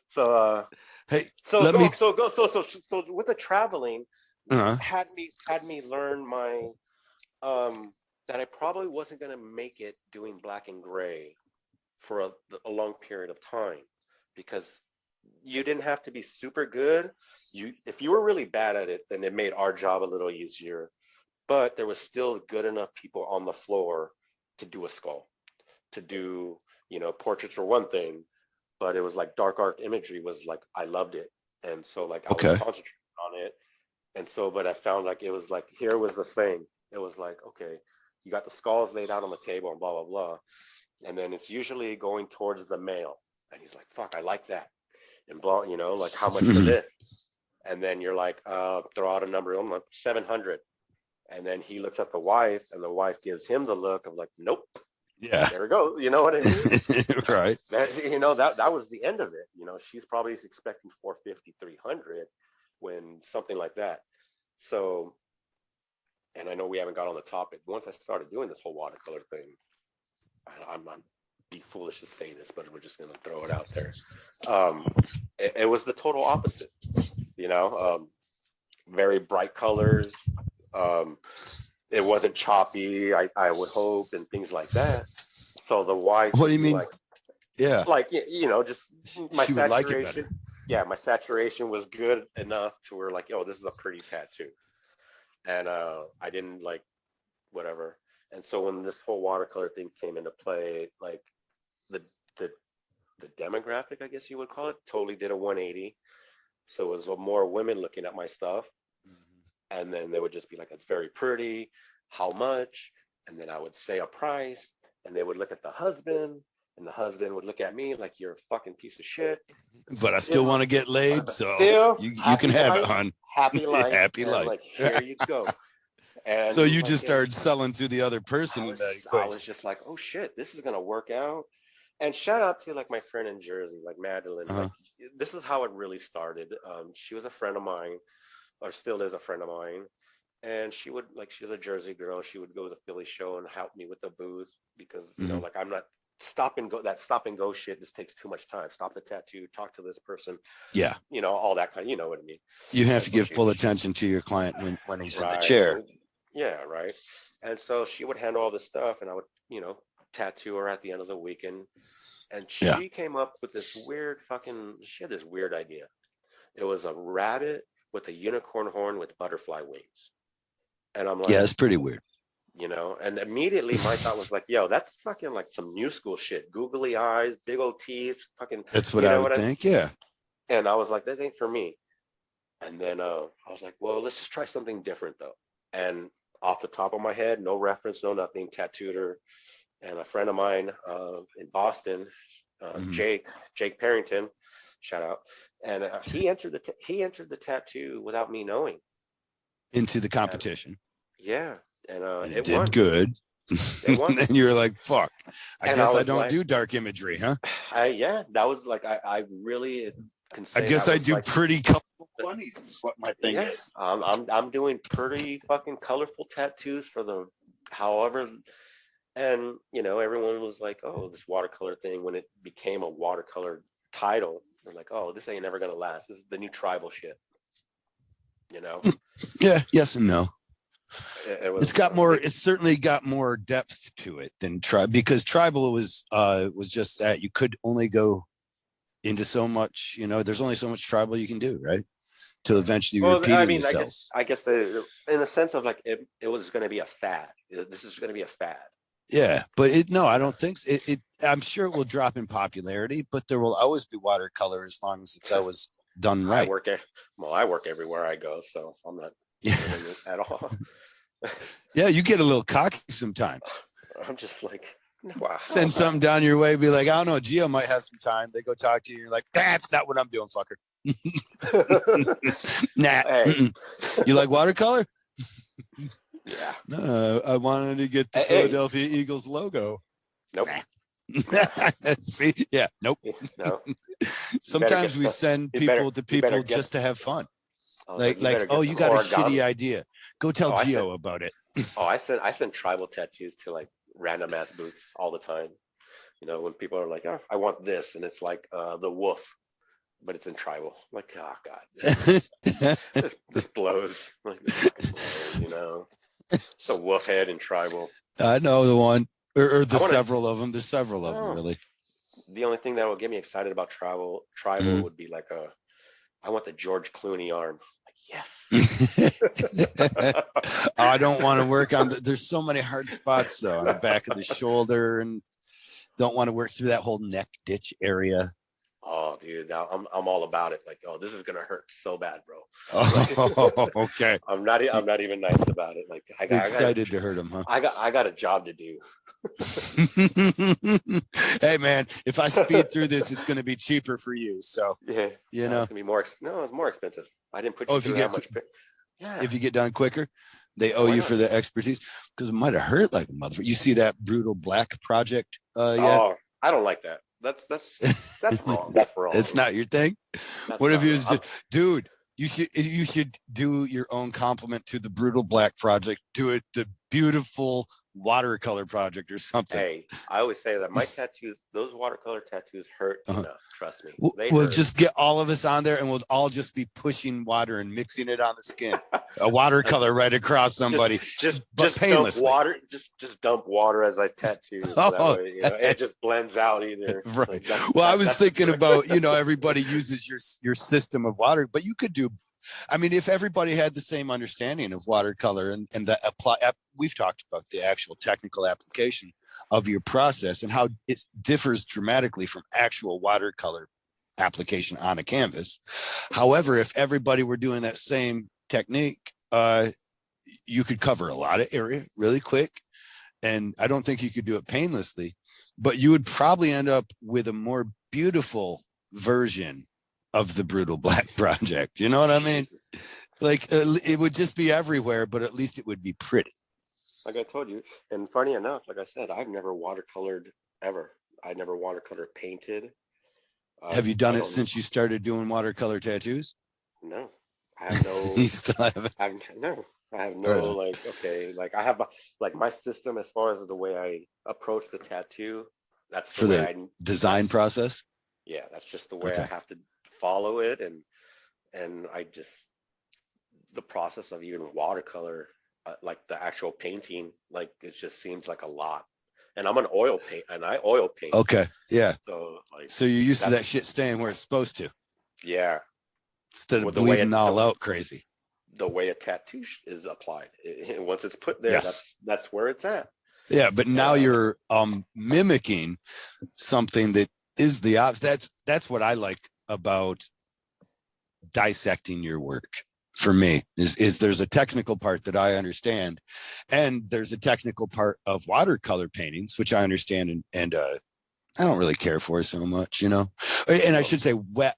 So hey, so with the traveling, had me learn my that I probably wasn't gonna make it doing black and gray for a long period of time, because you didn't have to be super good. If you were really bad at it, then it made our job a little easier. But there was still good enough people on the floor to do a skull, to do, portraits were one thing, but it was like dark art imagery was like, I loved it. And so like I was concentrating on it. And so, but I found like, it was like, here was the thing. It was like, okay, you got the skulls laid out on the table and blah, blah, blah. And then it's usually going towards the male. And he's like, fuck, I like that. And blah, like how much for this? And then you're like, throw out a number, I'm like 700. And then he looks at the wife, and the wife gives him the look of like, nope. Yeah. There we go. You know what I mean? Right. That was the end of it. She's probably expecting 450, 300 when something like that. So and I know we haven't got on the topic. Once I started doing this whole watercolor thing, I'm not be foolish to say this, but we're just gonna throw it out there. It was the total opposite. You know, very bright colors. Um, it wasn't choppy. I would hope, and things like that. So the wife What would do you be mean? Yeah, like just my she would like it better. saturation. Yeah, my saturation was good enough to where like, oh, this is a pretty tattoo, and I didn't like whatever. And so when this whole watercolor thing came into play, like the the the demographic, I guess you would call it, totally did a 180. So it was more women looking at my stuff, and then they would just be like, "It's very pretty. How much?" And then I would say a price, and they would look at the husband, and the husband would look at me like, "You're a fucking piece of shit." But I still want to get laid, so Still you can happy have it, life, hon. happy life, Happy and I'm life. like, "Here you go." So And you like, just started selling to the other person in that I was equation. just like, "Oh shit, this is gonna work out." And shout out to like my friend in Jersey, like Madeline. Uh-huh. Like this is how it really started. She was a friend of mine, or still is a friend of mine, and she would like she's a Jersey girl. She would go to the Philly show and help me with the booth because Hmm. like I'm not stop and go. That stop and go shit just takes too much time. Stop the tattoo, talk to this person, Yeah, all that kind. You know what I mean? you have And to so give full she attention to your client when he's in the right, chair. yeah, right. And so she would handle all this stuff, and I would tattoo her at the end of the weekend. And Yeah, she came up with this weird fucking. She had this weird idea. It was a rabbit with a unicorn horn with butterfly wings. And I'm yeah, like, it's pretty weird. and immediately my thought was like, yo, that's fucking like some new school shit. Googly eyes, big old teeth, fucking, That's what you I know would what I think. Yeah. And I was like, this ain't for me. And then I was like, well, let's just try something different though. And off the top of my head, no reference, no nothing, tattooed her. And a friend of mine in Boston, Hmm. Jake Parrington, shout out, and he entered the tattoo without me knowing. Into the And competition, yeah, and and it it did won. good. It won. And you're like, fuck. I And I guess I was don't like, do dark imagery, huh? yeah, that was like I really can I say guess that I was do like, pretty colorful bunnies. Is what my thing yeah, is. I'm doing pretty fucking colorful tattoos for the however. And everyone was like, "Oh, this watercolor thing." When it became a watercolor title, they're like, "Oh, this ain't never gonna last. This is the new tribal shit." You know, Yeah. Yes and no. it It's was got more. It's certainly got more depth to it than tribe, because tribal was just that you could only go into so much. There's only so much tribal you can do, right? Till eventually you're well. I repeating mean, yourself. I guess the in the sense of like it was gonna be a fad. This is gonna be a fad. Yeah, but no, I don't think so. I'm sure it will drop in popularity, but there will always be watercolor as long as it's always done I right. work at well, I work everywhere I go, so I'm not Yeah, doing it at all. yeah, you get a little cocky sometimes. I'm just like, wow, Send something down your way, be like, I don't know, Gio might have some time. They go talk to you. You're like, that's not what I'm doing, fucker. Nah. hey, You like watercolor? yeah, No, I wanted to get the hey, Philadelphia Eagles logo. nope, See, yeah, nope. no. You better get Sometimes we some. send You better. people to You better people get. just to have fun. I was like, Like, you better oh, get you some got a shitty origami. idea. Go tell Oh, I sent. Gio about it. Oh, I send tribal tattoos to like random ass booths all the time. When people are like, oh, I want this, and it's like the wolf, but it's in tribal. I'm like, oh god, this blows. Like this fucking blows. The wolf head in tribal. I know the one, or I the want to. several of them. There's several of them, Oh, really. the only thing that will get me excited about tribal Mhm. would be like I want the George Clooney arm. Like Oh, yes. I don't want to work on. There's so many hard spots though on the back of the shoulder, and don't want to work through that whole neck ditch area. Oh, dude, now I'm all about it. Like, oh, this is gonna hurt so bad, bro. Oh, Like, okay. I'm not even nice about it. Like, Excited to hurt him, huh? I got a job to do. Hey, man, if I speed through this, it's going to be cheaper for you. So, Yeah, you no, know, it's gonna be more. No, it's more expensive. I didn't put oh, you through that much. Yeah, if you get done quicker, they yeah, owe why you not? for the expertise, because it might have hurt like a motherfucker. You see that Brutal Black project yet? Oh, I don't like that. That's wrong. That's wrong. It's not your thing. That's What if not he wrong. was just, dude? You should do your own compliment to the Brutal Black project. Do it the beautiful watercolor project or something. Hey, I always say that my tattoos, those watercolor tattoos hurt Uh-huh. enough. Trust me, they We'll hurt. just get all of us on there, and we'll all just be pushing water and mixing it on the skin. A watercolor right across somebody, but just dump painlessly. water. Just dump water as I tattoo. So that way, it just blends out either. Right. Like Well, I was thinking about, everybody uses your system of water, but you could do. I mean, if everybody had the same understanding of watercolor and the we've talked about the actual technical application of your process and how it differs dramatically from actual watercolor application on a canvas. However, if everybody were doing that same technique, you could cover a lot of area really quick. And I don't think you could do it painlessly, but you would probably end up with a more beautiful version of the Brutal Black project. You know what I mean? Like it would just be everywhere, but at least it would be pretty. Like I told you, and funny enough, like I said, I've never watercolored ever. I never watercolor painted. Have you done it since you started doing watercolor tattoos? No, I have no. You still haven't? I have no like. Okay, like I have like my system as far as the way I approach the tattoo. That's for the design process. Yeah, that's just the way I have to follow it, and I just the process of even watercolor, like the actual painting, like it just seems like a lot. And I'm an oil paint, and I oil paint. Okay, yeah. So you're used to that shit staying where it's supposed to. Yeah. Instead of bleeding all out crazy. The way a tattoo is applied, once it's put there, that's where it's at. Yeah, but now you're mimicking something that is the opposite. That's what I like about dissecting your work. For me, is there's a technical part that I understand, and there's a technical part of watercolor paintings which I understand, and I don't really care for so much, And I should say wet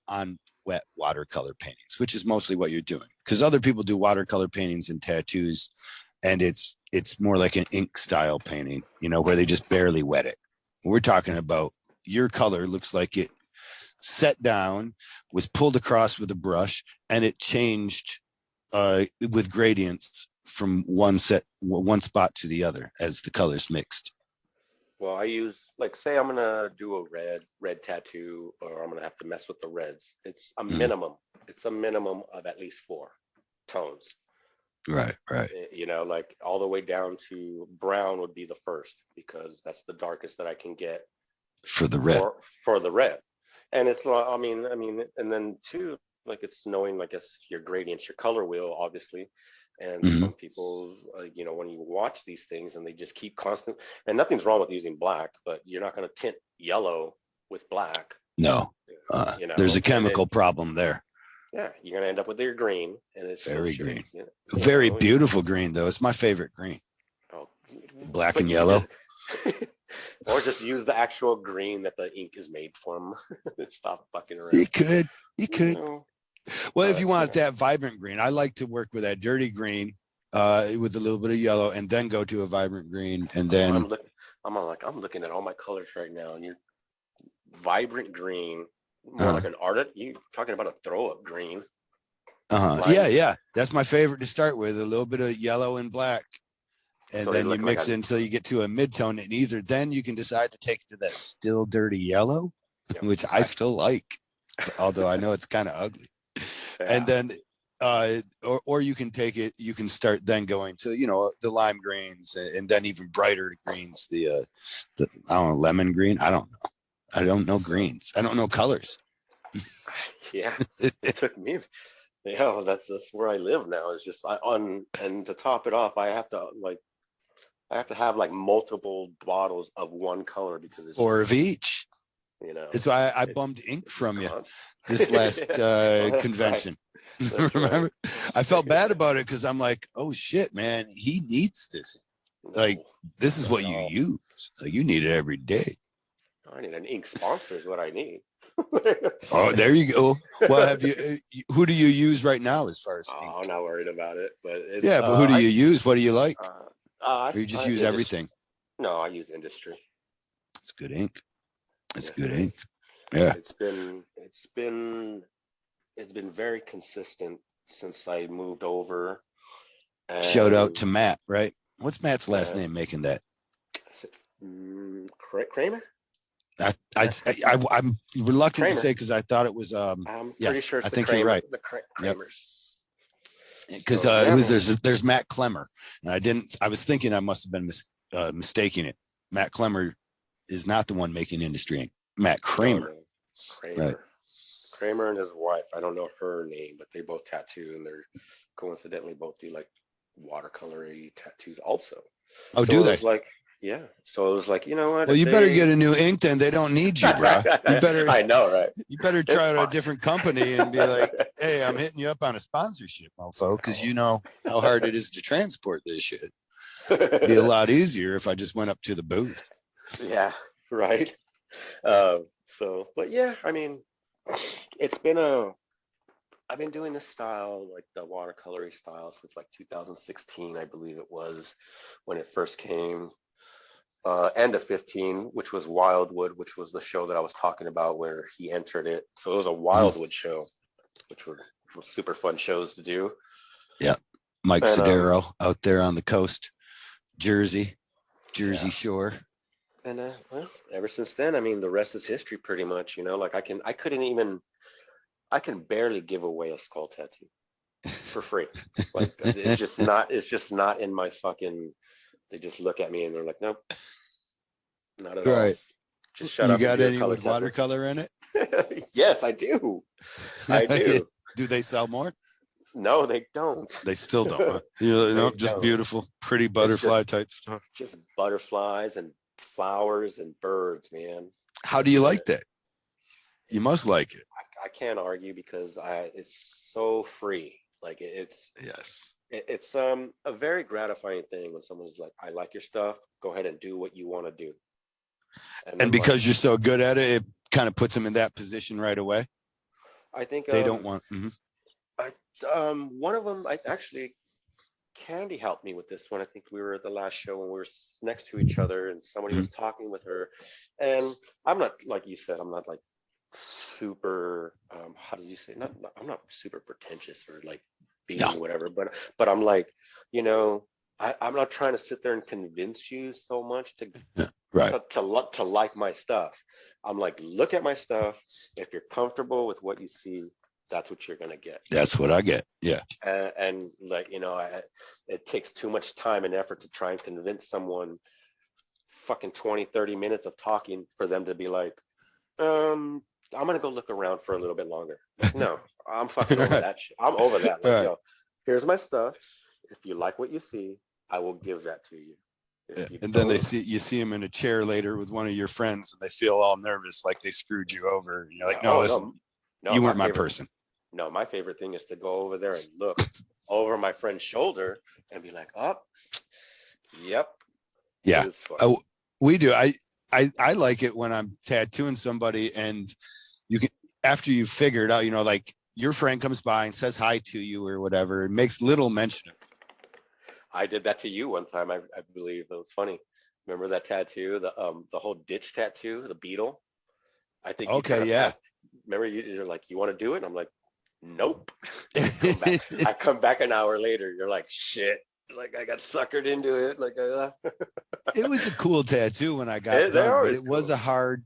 watercolor paintings, which is mostly what you're doing, because other people do watercolor paintings and tattoos, and it's more like an ink style painting, where they just barely wet it. We're talking about your color looks like it set down, was pulled across with a brush, and it changed with gradients from one spot to the other as the colors mixed. Well, I use, like, say I'm gonna do a red tattoo, or I'm gonna have to mess with the reds. It's a minimum. It's a minimum of at least 4 tones. Right. Like all the way down to brown would be the first, because that's the darkest that I can get for the red. For the red, and it's I mean, and then two, like it's knowing, like, it's your gradients, your color wheel, obviously. And some people, when you watch these things and they just keep constant, and nothing's wrong with using black, but you're not going to tint yellow with black. No, there's a chemical problem there. Yeah, you're going to end up with your green, and it's very green. Very beautiful green, though. It's my favorite green. Oh, black and yellow. Or just use the actual green that the ink is made from. Stop fucking around. You could. Well, if you want that vibrant green, I like to work with that dirty green with a little bit of yellow, and then go to a vibrant green, and then I'm looking at all my colors right now, and you're vibrant green, more like an artist. You talking about a throw up green? Yeah, that's my favorite to start with. A little bit of yellow and black, and so then you mix it until you get to a mid-tone, and either then you can decide to take it to that still dirty yellow, which I still like, although I know it's kind of ugly. Yeah. And then or you can take it, you can start then going to the lime greens, and then even brighter greens, the I don't know, lemon green. I don't know greens. I don't know colors. Yeah, it took me. Yeah, that's where I live now. It's just and to top it off, I have to have like multiple bottles of one color, because it's or of each. That's why I bummed ink from you this last convention. Right. Remember? Right. I felt bad about it, because I'm like, oh shit, man, he needs this. Like, this is what you use. Like, you need it every day. I need an ink sponsor is what I need. Oh, there you go. Well, who do you use right now as far as ink? I'm not worried about it, but but who do you use? What do you like? Or you just use everything? No, I use Industry. It's good ink. It's good ink. Yeah. It's been very consistent since I moved over. Shout out And to Matt, right? What's Matt's last Matt, name making that? is it, Kramer? I'm reluctant to Kramer. say because I thought it was I'm pretty yes, sure it's I the think you're right. Yep. Kramers. Because So it yeah, was man. there's Matt Clemmer, and I was thinking I must have been mistaking it. Matt Clemmer is not the one making Industry Inc. Matt No, Kramer, no, right? Kramer. Kramer and his wife. I don't know her name, but they both tattoo, and they're coincidentally both do like watercolory tattoos also. Oh, do So it they? was like, yeah. So it was like, you know what? Well, If you better they, get a new ink then. They don't need you, bruh. I know, right? You better It's try out a fine. different company and be like, hey, I'm hitting you up on a sponsorship, mofo, because you Oh. know how hard it is to transport this shit. Be a lot easier if I just went up to the booth. Yeah, right. So, but yeah, I mean, it's been a, I've been doing this style, like the watercolory style, since like 2016, I believe it was when it first came. End of 15, which was Wildwood, which was the show that I was talking about where he entered it. So it was a Mhm. Wildwood show, which were super fun shows to do. Yeah. Mike And Sedero out there on the coast, Jersey yeah, Shore. and well, ever since then, I mean, the rest is history, pretty much. You know, like I can barely give away a skull tattoo for free. Like it's just not in my fucking. They just look at me and they're like, nope, not at all. Right. Just shut You up and got do a any color with tattoo. watercolor in it? Yes, I do. I do. Do they sell more? No, they don't. They still don't. Huh? You know, They just don't. beautiful, pretty It's butterfly type stuff. just butterflies and flowers and birds, man. How do That's you it. like that? You must like it. I can't argue because I it's so free. Like Yes. it's a very gratifying thing when someone's like, I like your stuff. Go ahead and do what you want to do. And And I'm like, because you're so good at it, it kind of puts them in that position right away. I think They don't want. I one of them I actually Candy helped me with this one. I think we were at the last show when we were next to each other and somebody Mhm. was talking with her. And I'm not, like you said, I'm not like super, how did you say? I'm not super pretentious or like No. being whatever, but I'm like, you know, I'm not trying to sit there and convince you so much Yeah. Right. to like my stuff. I'm like, look at my stuff. If you're comfortable with what you see, that's what you're gonna get. That's what I get. Yeah. And like, you know, it takes too much time and effort to try and convince someone fucking 20-30 minutes of talking for them to be like, I'm gonna go look around for a little bit longer. Like, no, I'm fucking over Right. that shit. I'm over that. Like, Right. yo, here's my stuff. If you like what you see, I will give that to you. Yeah. If you And then don't, you see them in a chair later with one of your friends, and they feel all nervous, like they screwed you over. And you're like, no, oh listen, no, no, you weren't my person. no, my favorite thing is to go over there and look over my friend's shoulder and be like, oh, yep, it Yeah. is fun. Oh, we do. I like it when I'm tattooing somebody, and you can, after you figure it out, you know, like your friend comes by and says hi to you or whatever, it makes little mention of it. I did that to you one time. I believe it was funny. Remember that tattoo, the whole ditch tattoo, the beetle. I think you kind Okay. of Yeah. passed. Remember, you're like, you want to do it? And I'm like, nope. Come back. I come back an hour later. You're like, shit. Like I got suckered into it. Like It was a cool tattoo when I got they're done, but always it was cool.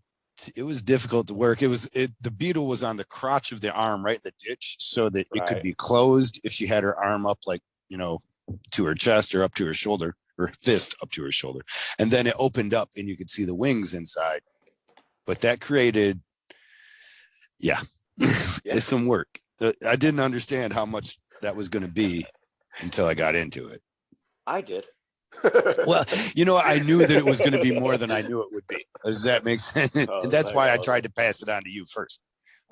it was difficult to work. The beetle was on the crotch of the arm, right in the ditch, so that it could Right. be closed if she had her arm up, like, you know, to her chest or up to her shoulder, or fist up to her shoulder. And then it opened up and you could see the wings inside. But that created, yeah, Yeah, it's some work. I didn't understand how much that was going to be until I got into it. I did. Well, you know, I knew that it was going to be more than I knew it would be. Does that make sense? I And was that's like, why I tried to pass it on to you first.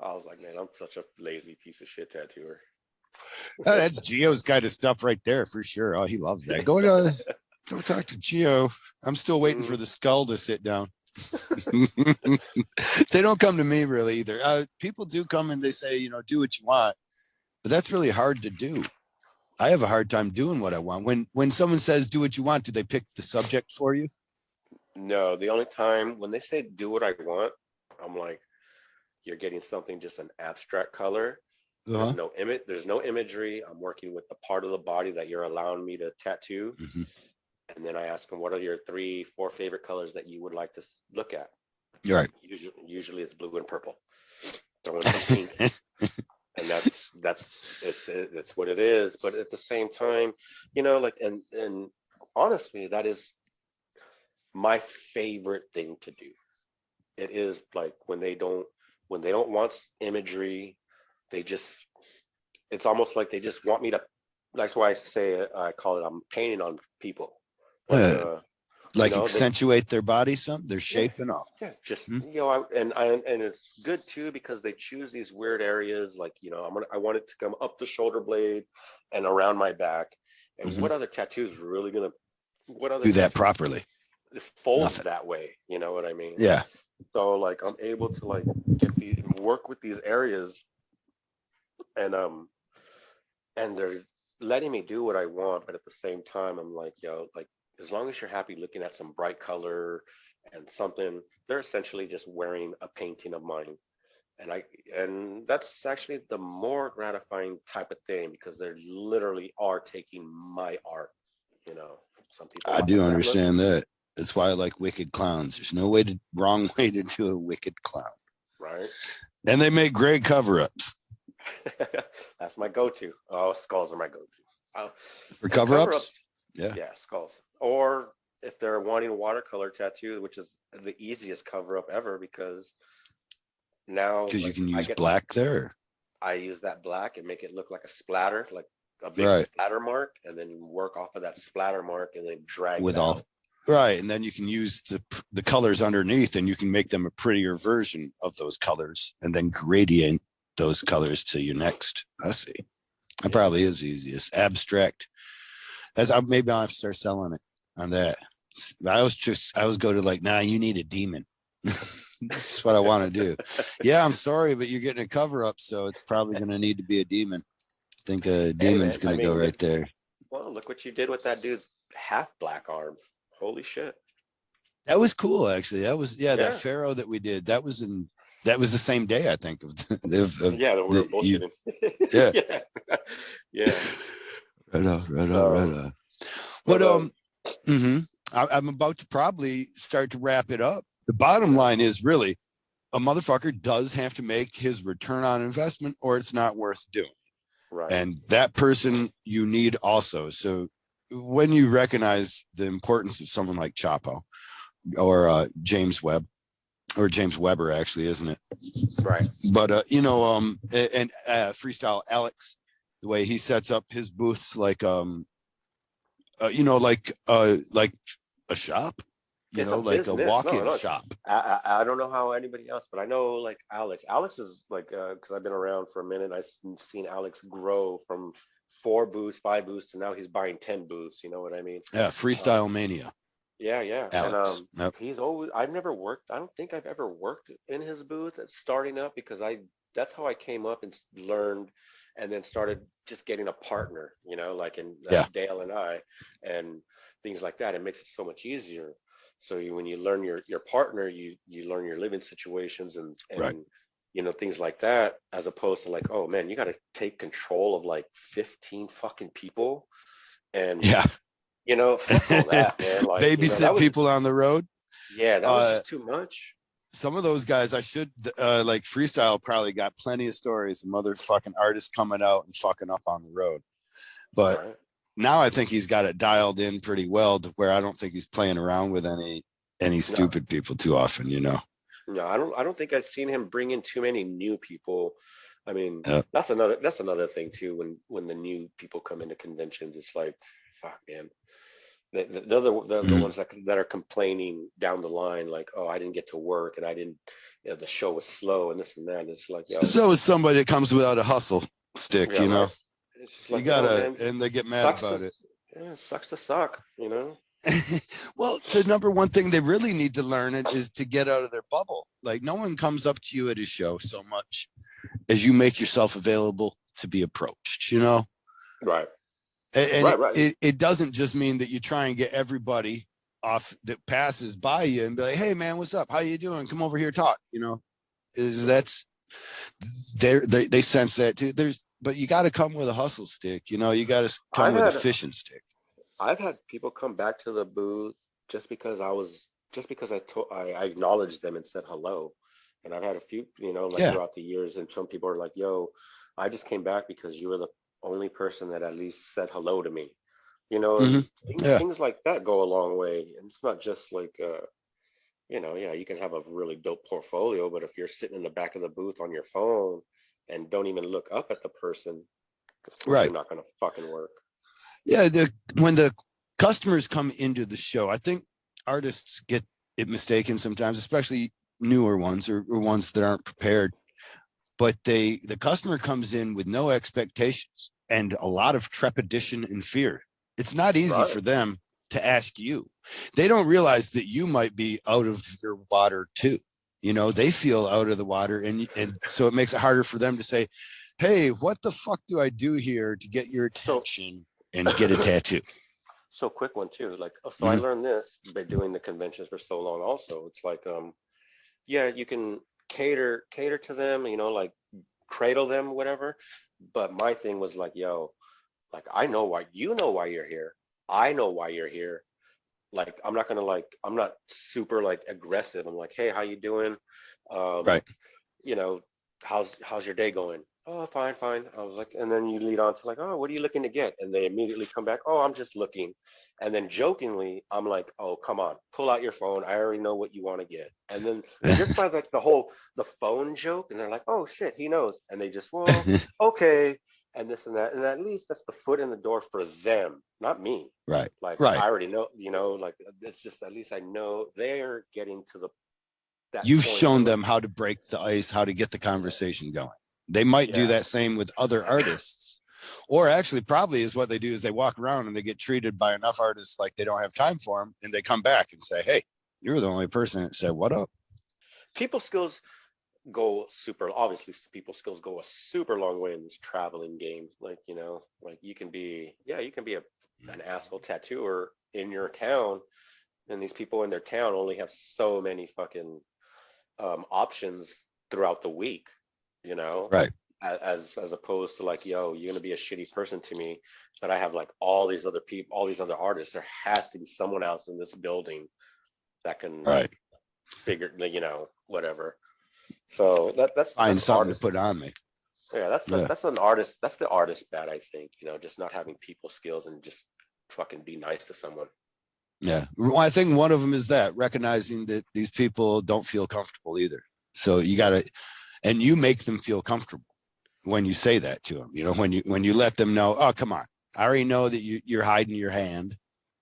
man, I'm such a lazy piece of shit tattooer. Oh, that's Gio's kind of stuff right there for sure. Oh, he loves that. Go talk to Gio. I'm still waiting for the skull to sit down. They don't come to me really either. People do come and they say, you know, do what you want, but that's really hard to do. I have a hard time doing what I want. When someone says do what you want, do they pick the subject for you? No, the only time when they say do what I want, I'm like, you're getting something just an abstract color. Uh-huh. There's no imagery. I'm working with the part of the body that you're allowing me to tattoo. Mhm. And then I ask them, what are your 4 favorite colors that you would like to look at? You're right. Usually it's blue and purple. Throw in some pink, and it's what it is. But at the same time, like, and honestly, that is my favorite thing to do. It is like when they don't want imagery, they just it's almost like they just want me to. That's why I call it I'm painting on people, like like they accentuate their body some, their yeah shape and all. yeah just Hmm? and it's good too because they choose these weird areas like I want it to come up the shoulder blade and around my back. And Hmm. what other tattoos really gonna what other Do that tattoos properly. folds Nothing. that way? You know what I mean? Yeah. So like I'm able to like work with these areas, and they're letting me do what I want, but at the same time, I'm like, like as long as you're happy looking at some bright color and something, they're essentially just wearing a painting of mine. And that's actually the more gratifying type of thing because they literally are taking my art, you know. Some people I laugh do at that look, understand that. That's why I like wicked clowns. There's no wrong way to do a wicked clown. right? And they make great cover-ups. That's my go-to. Oh, skulls are my go-to. For And cover-ups? cover-ups, Yeah. yeah, skulls. Or if they're wanting a watercolor tattoo, which is the easiest cover-up ever, because now Because you like can use black there. I use that black and make it look like a splatter, like a big Right. splatter mark, and then work off of that splatter mark and then drag it With all out. right. And then you can use the colors underneath and you can make them a prettier version of those colors and then gradient those colors to your next. I see. That probably is easiest. Abstract. Maybe I'll have to start selling it on that. I always go to like, nah, you need a demon. That's what I want to do. Yeah, I'm sorry, but you're getting a cover up, so it's probably going to need to be a demon. I think a Hey demon's man, I going to go mean, right there. well, look what you did with that dude's half black arm. Holy shit. That was cool, actually. That was that Yeah. pharaoh that we did. That was the same day, I think. Yeah, we were bullshitting. Yeah. Yeah. Yeah. Right on, right on, right So, on. But but I'm about to probably start to wrap it up. The bottom line is really a motherfucker does have to make his return on investment or it's not worth doing. right. And that person you need also. So when you recognize the importance of someone like Chapo or James Webb, or James Weber, actually, isn't it? Right. But and Freestyle Alex, the way he sets up his booths like like a shop, It's a like a business. No, walk-in no. shop. I don't know how anybody else, but I know like Alex. Alex is like because I've been around for a minute. I've seen Alex grow from 4 booths, 5 booths, to now he's buying 10 booths. You know what I mean? Yeah, Um, Freestyle Mania, yeah, yeah. And Alex. Yep. he's always. I've never worked. I don't think I've ever worked in his booth at starting up because That's how I came up and learned, and then started just getting a partner. Like in Yeah. Dale and I, and things like that. It makes it so much easier. So when you learn your partner, you learn your living situations Right. and things like that, as opposed to like, oh man, you got to take control of like 15 fucking people, and Yeah. fuck all that, man. Like, Babysit people on the road. yeah, that was just too much. Some of those guys I should like Freestyle probably got plenty of stories of motherfucking artists coming out and fucking up on the road. But Right. now I think he's got it dialed in pretty well to where I don't think he's playing around with any No, stupid people too often, no, I don't think I've seen him bring in too many new people. I mean, Uh, that's another thing too. When the new people come into conventions, it's like, fuck, man. They're the ones that are complaining down the line, like, oh, I didn't get to work and I didn't, the show was slow and this and that. And it's like, yo, so is somebody that comes without a hustle stick, yeah, right. It's just You like, yo, gotta, man, and they get mad sucks to, about it. yeah, sucks to suck. Well, the number one thing they really need to learn it is to get out of their bubble. Like no one comes up to you at a show so much as you make yourself available to be approached, Right, And right, right. it doesn't just mean that you try and get everybody off that passes by you and be like, hey man, what's up? How you doing? Come over here, talk, is they sense that too. But you got to come with a hustle stick. You know, you got to come I've with a had fishing stick. I've had people come back to the booth just because I acknowledged them and said hello. And I've had a few, like Yeah. throughout the years, and some people are like, "Yo, I just came back because you were the only person that at least said hello to me." Hmm. And Yeah. things like that go a long way. And it's not just like yeah, you can have a really dope portfolio, but if you're sitting in the back of the booth on your phone and don't even look up at the person, it's clearly Right. not going to fucking work. Yeah. When the customers come into the show, I think artists get it mistaken sometimes, especially newer ones or ones that aren't prepared. But the customer comes in with no expectations and a lot of trepidation and fear. It's not easy Right. for them to ask you. They don't realize that you might be out of your water too. You know, they feel out of the water, and so it makes it harder for them to say, "Hey, what the fuck do I do here to get your So, attention and get a tattoo?" so quick one too. Like, so I Mhm. learned this by doing the conventions for so long. Also, it's like, yeah, you can cater to them, like cradle them, whatever. But my thing was like, yo, like I know why you're here. I know why you're here. Like, I'm not super like aggressive. I'm like, hey, how you doing? Um, Right. you know, how's your day going? Oh, fine, fine. I was like, and then you lead on to like, oh, what are you looking to get? And they immediately come back, oh, I'm just looking. And then jokingly, I'm like, oh, come on, pull out your phone. I already know what you want to get. And then just by like the phone joke, and they're like, oh shit, he knows. And they just, well, okay, and this and that. And at least that's the foot in the door for them, not me. Right. Like Right. I already know, like it's just at least I know they're getting to the that You've point where shown like, them how to break the ice, how to get the conversation going. They might do yeah. that same with other artists. Or actually, probably is what they do is they walk around and they get treated by enough artists like they don't have time for them, and they come back and say, "Hey, you're the only person that said what up." People skills go super obviously people skills go a super long way in this traveling game. Like, like you can be an asshole tattooer in your town, and these people in their town only have so many fucking options throughout the week, you know, Right. as opposed to like, yo, you're gonna be a shitty person to me, but I have like all these other people, all these other artists. There has to be someone else in this building that can Right. figure, whatever. So Find that's something to artist. put on me. Yeah, Yeah. that's an artist. That's the artist bad, I think. Just not having people skills and just fucking be nice to someone. Yeah. Well, I think one of them is that recognizing that these people don't feel comfortable either. So you got to, and you make them feel comfortable when you say that to them. You know, when you let them know, oh, come on, I already know that you're hiding your hand.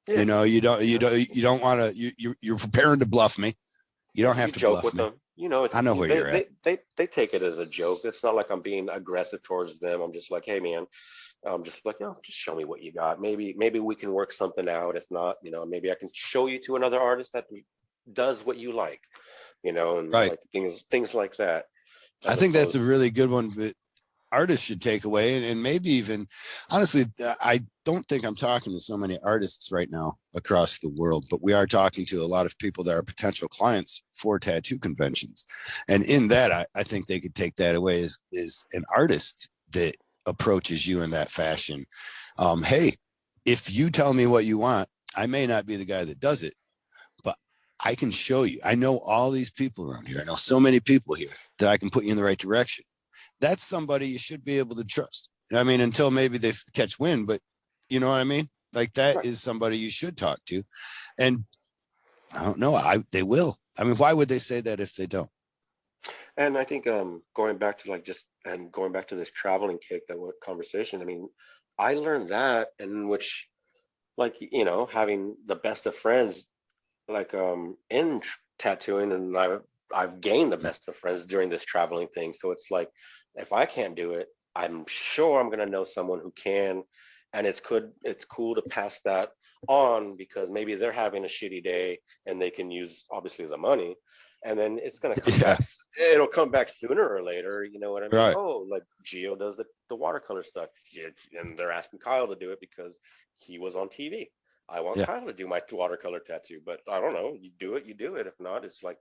Yeah, You know, you don't want to. You're preparing to bluff me. You don't you have to joke bluff with me. them. I know where They, you're at. they take it as a joke. It's not like I'm being aggressive towards them. I'm just like, hey man, I'm just like, just show me what you got. Maybe we can work something out. If not, maybe I can show you to another artist that does what you like, and Right. like things like that, I as think that's opposed. a really good one. But artists should take away, and maybe even honestly, I don't think I'm talking to so many artists right now across the world, but we are talking to a lot of people that are potential clients for tattoo conventions. And in that, I think they could take that away is an artist that approaches you in that fashion. Hey, if you tell me what you want, I may not be the guy that does it, but I can show you. I know all these people around here. I know so many people here that I can put you in the right direction. That's somebody you should be able to trust. I mean, until maybe they catch wind, but you know what I mean? Like that Right. is somebody you should talk to. And I don't know, they will. I mean, why would they say that if they don't? And I think going back to this traveling kick, that what conversation. I mean, I learned that in which, like, having the best of friends, like in tattooing, and I've gained the best of friends during this traveling thing. So it's like, if I can't do it, I'm sure I'm gonna know someone who can, and it's cool to pass that on because maybe they're having a shitty day and they can use obviously the money, and then it's gonna come Yeah. back. It'll come back sooner or later. You know what I mean? Right. Oh, like Geo does the watercolor stuff, yeah, and they're asking Kyle to do it because he was on TV. I want Yeah. Kyle to do my watercolor tattoo, but I don't know. You do it, you do it. If not, it's like,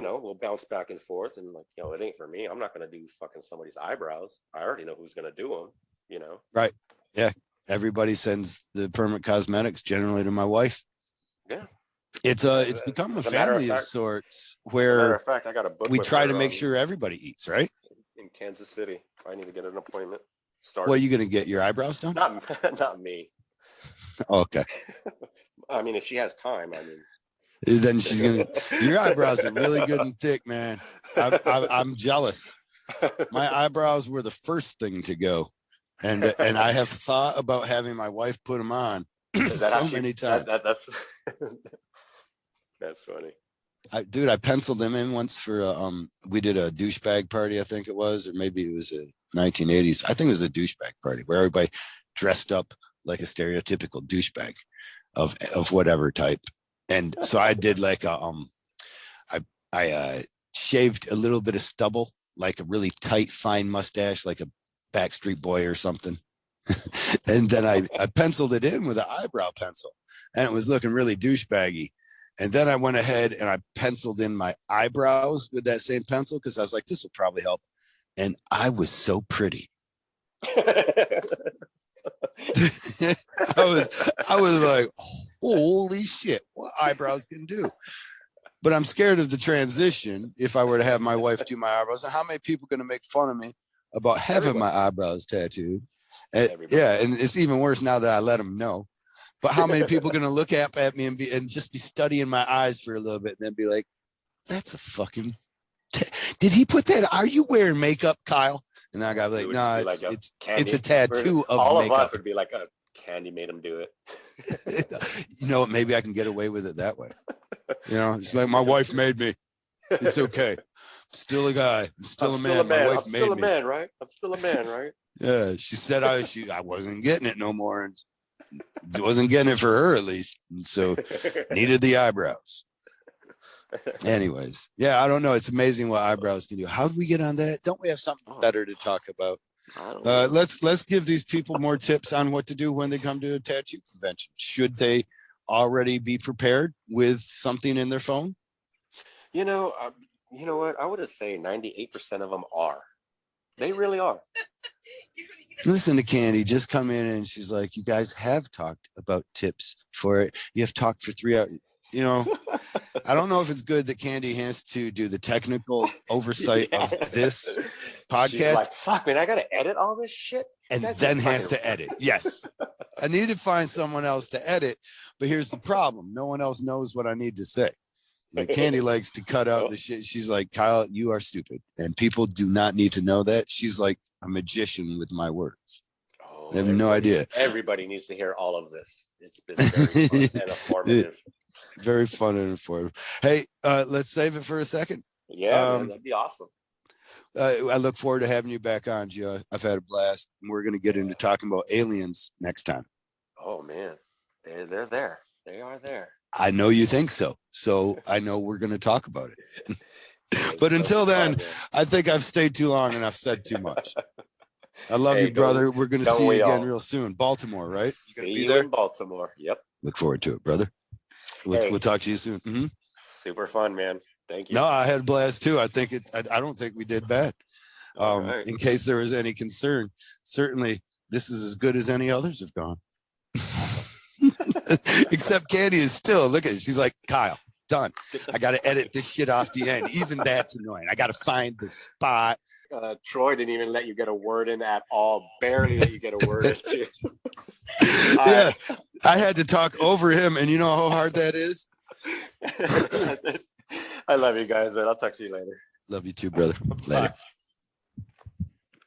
we'll bounce back and forth, and like, it ain't for me. I'm not gonna do fucking somebody's eyebrows. I already know who's gonna do them. Right. Yeah. Everybody sends the permanent cosmetics generally to my wife. Yeah. It's become a family of sorts As a matter where of fact, I got a book we with try her to make sure everybody eats, right? in Kansas City. I need to get an appointment. Well, you gonna get your eyebrows done? Not me. Okay. I mean, if she has time, Then she's gonna. Your eyebrows are really good and thick, man. I'm jealous. My eyebrows were the first thing to go, and I have thought about having my wife put them on so many times. That's funny. I penciled them in once for we did a douchebag party, I think it was, or maybe it was a 1980s. I think it was a douchebag party where everybody dressed up like a stereotypical douchebag of whatever type. And so I did like I shaved a little bit of stubble, like a really tight, fine mustache, like a Backstreet Boy or something. And then I penciled it in with an eyebrow pencil, and it was looking really douchebaggy. And then I went ahead and I penciled in my eyebrows with that same pencil because I was like, this will probably help. And I was so pretty. I was like, holy shit, what eyebrows can do. But I'm scared of the transition if I were to have my wife do my eyebrows. And how many people are going to make fun of me about having my eyebrows tattooed? And, yeah, and it's even worse now that I let them know. But how many people are going to look at me and just be studying my eyes for a little bit and then be like, that's a fucking, did he put that? Are you wearing makeup, Kyle? And then I got like, no, it's a tattoo of all makeup. Of us would be like, Candy made him do it. You know what? Maybe I can get away with it that way. It's like my wife made me. It's okay. I'm still a guy. I'm still a man. My wife made me. I'm still a man, right? I'm still a man, right? Yeah. She said I wasn't getting it no more. And wasn't getting it for her at least. And so needed the eyebrows. Anyways, yeah, I don't know. It's amazing what eyebrows can do. How do we get on that? Don't we have something better to talk about? Let's give these people more tips on what to do when they come to a tattoo convention. Should they already be prepared with something in their phone? You know what? I would say 98% of them are. They really are. Listen to Candy just come in and she's like, you guys have talked about tips for it. You have talked for 3 hours. I don't know if it's good that Candy has to do the technical oversight of this podcast. She's like, fuck, man, I got to edit all this shit. And then has to edit. Yes. I need to find someone else to edit. But here's the problem. No one else knows what I need to say. Like Candy likes to cut out the shit. She's like, Kyle, you are stupid. And people do not need to know that. She's like a magician with my words. They have no idea. Everybody needs to hear all of this. It's been very fun and informative. Very fun and informative. Hey, let's save it for a second. Yeah, man, that'd be awesome. I look forward to having you back on, Joe. I've had a blast. We're going to get into talking about aliens next time. Oh, man. They're there. They are there. I know you think so. So I know we're going to talk about it. But until then, I think I've stayed too long and I've said too much. I love you, brother. We're going to see you again real soon. Baltimore, right? You're going to be there? In Baltimore. Yep. Look forward to it, brother. We'll talk to you soon. Mm-hmm. Super fun, man. Thank you. No, I had a blast too. I don't think we did bad. Right. In case there was any concern, certainly this is as good as any others have gone. Except Candy is still, look at it. She's like, Kyle, done. I got to edit this shit off the end. Even that's annoying. I got to find the spot. Troy didn't even let you get a word in at all. Barely let you get a word in. Yeah, I had to talk over him, and you know how hard that is? I love you guys, man. I'll talk to you later. Love you too, brother. Later. Bye.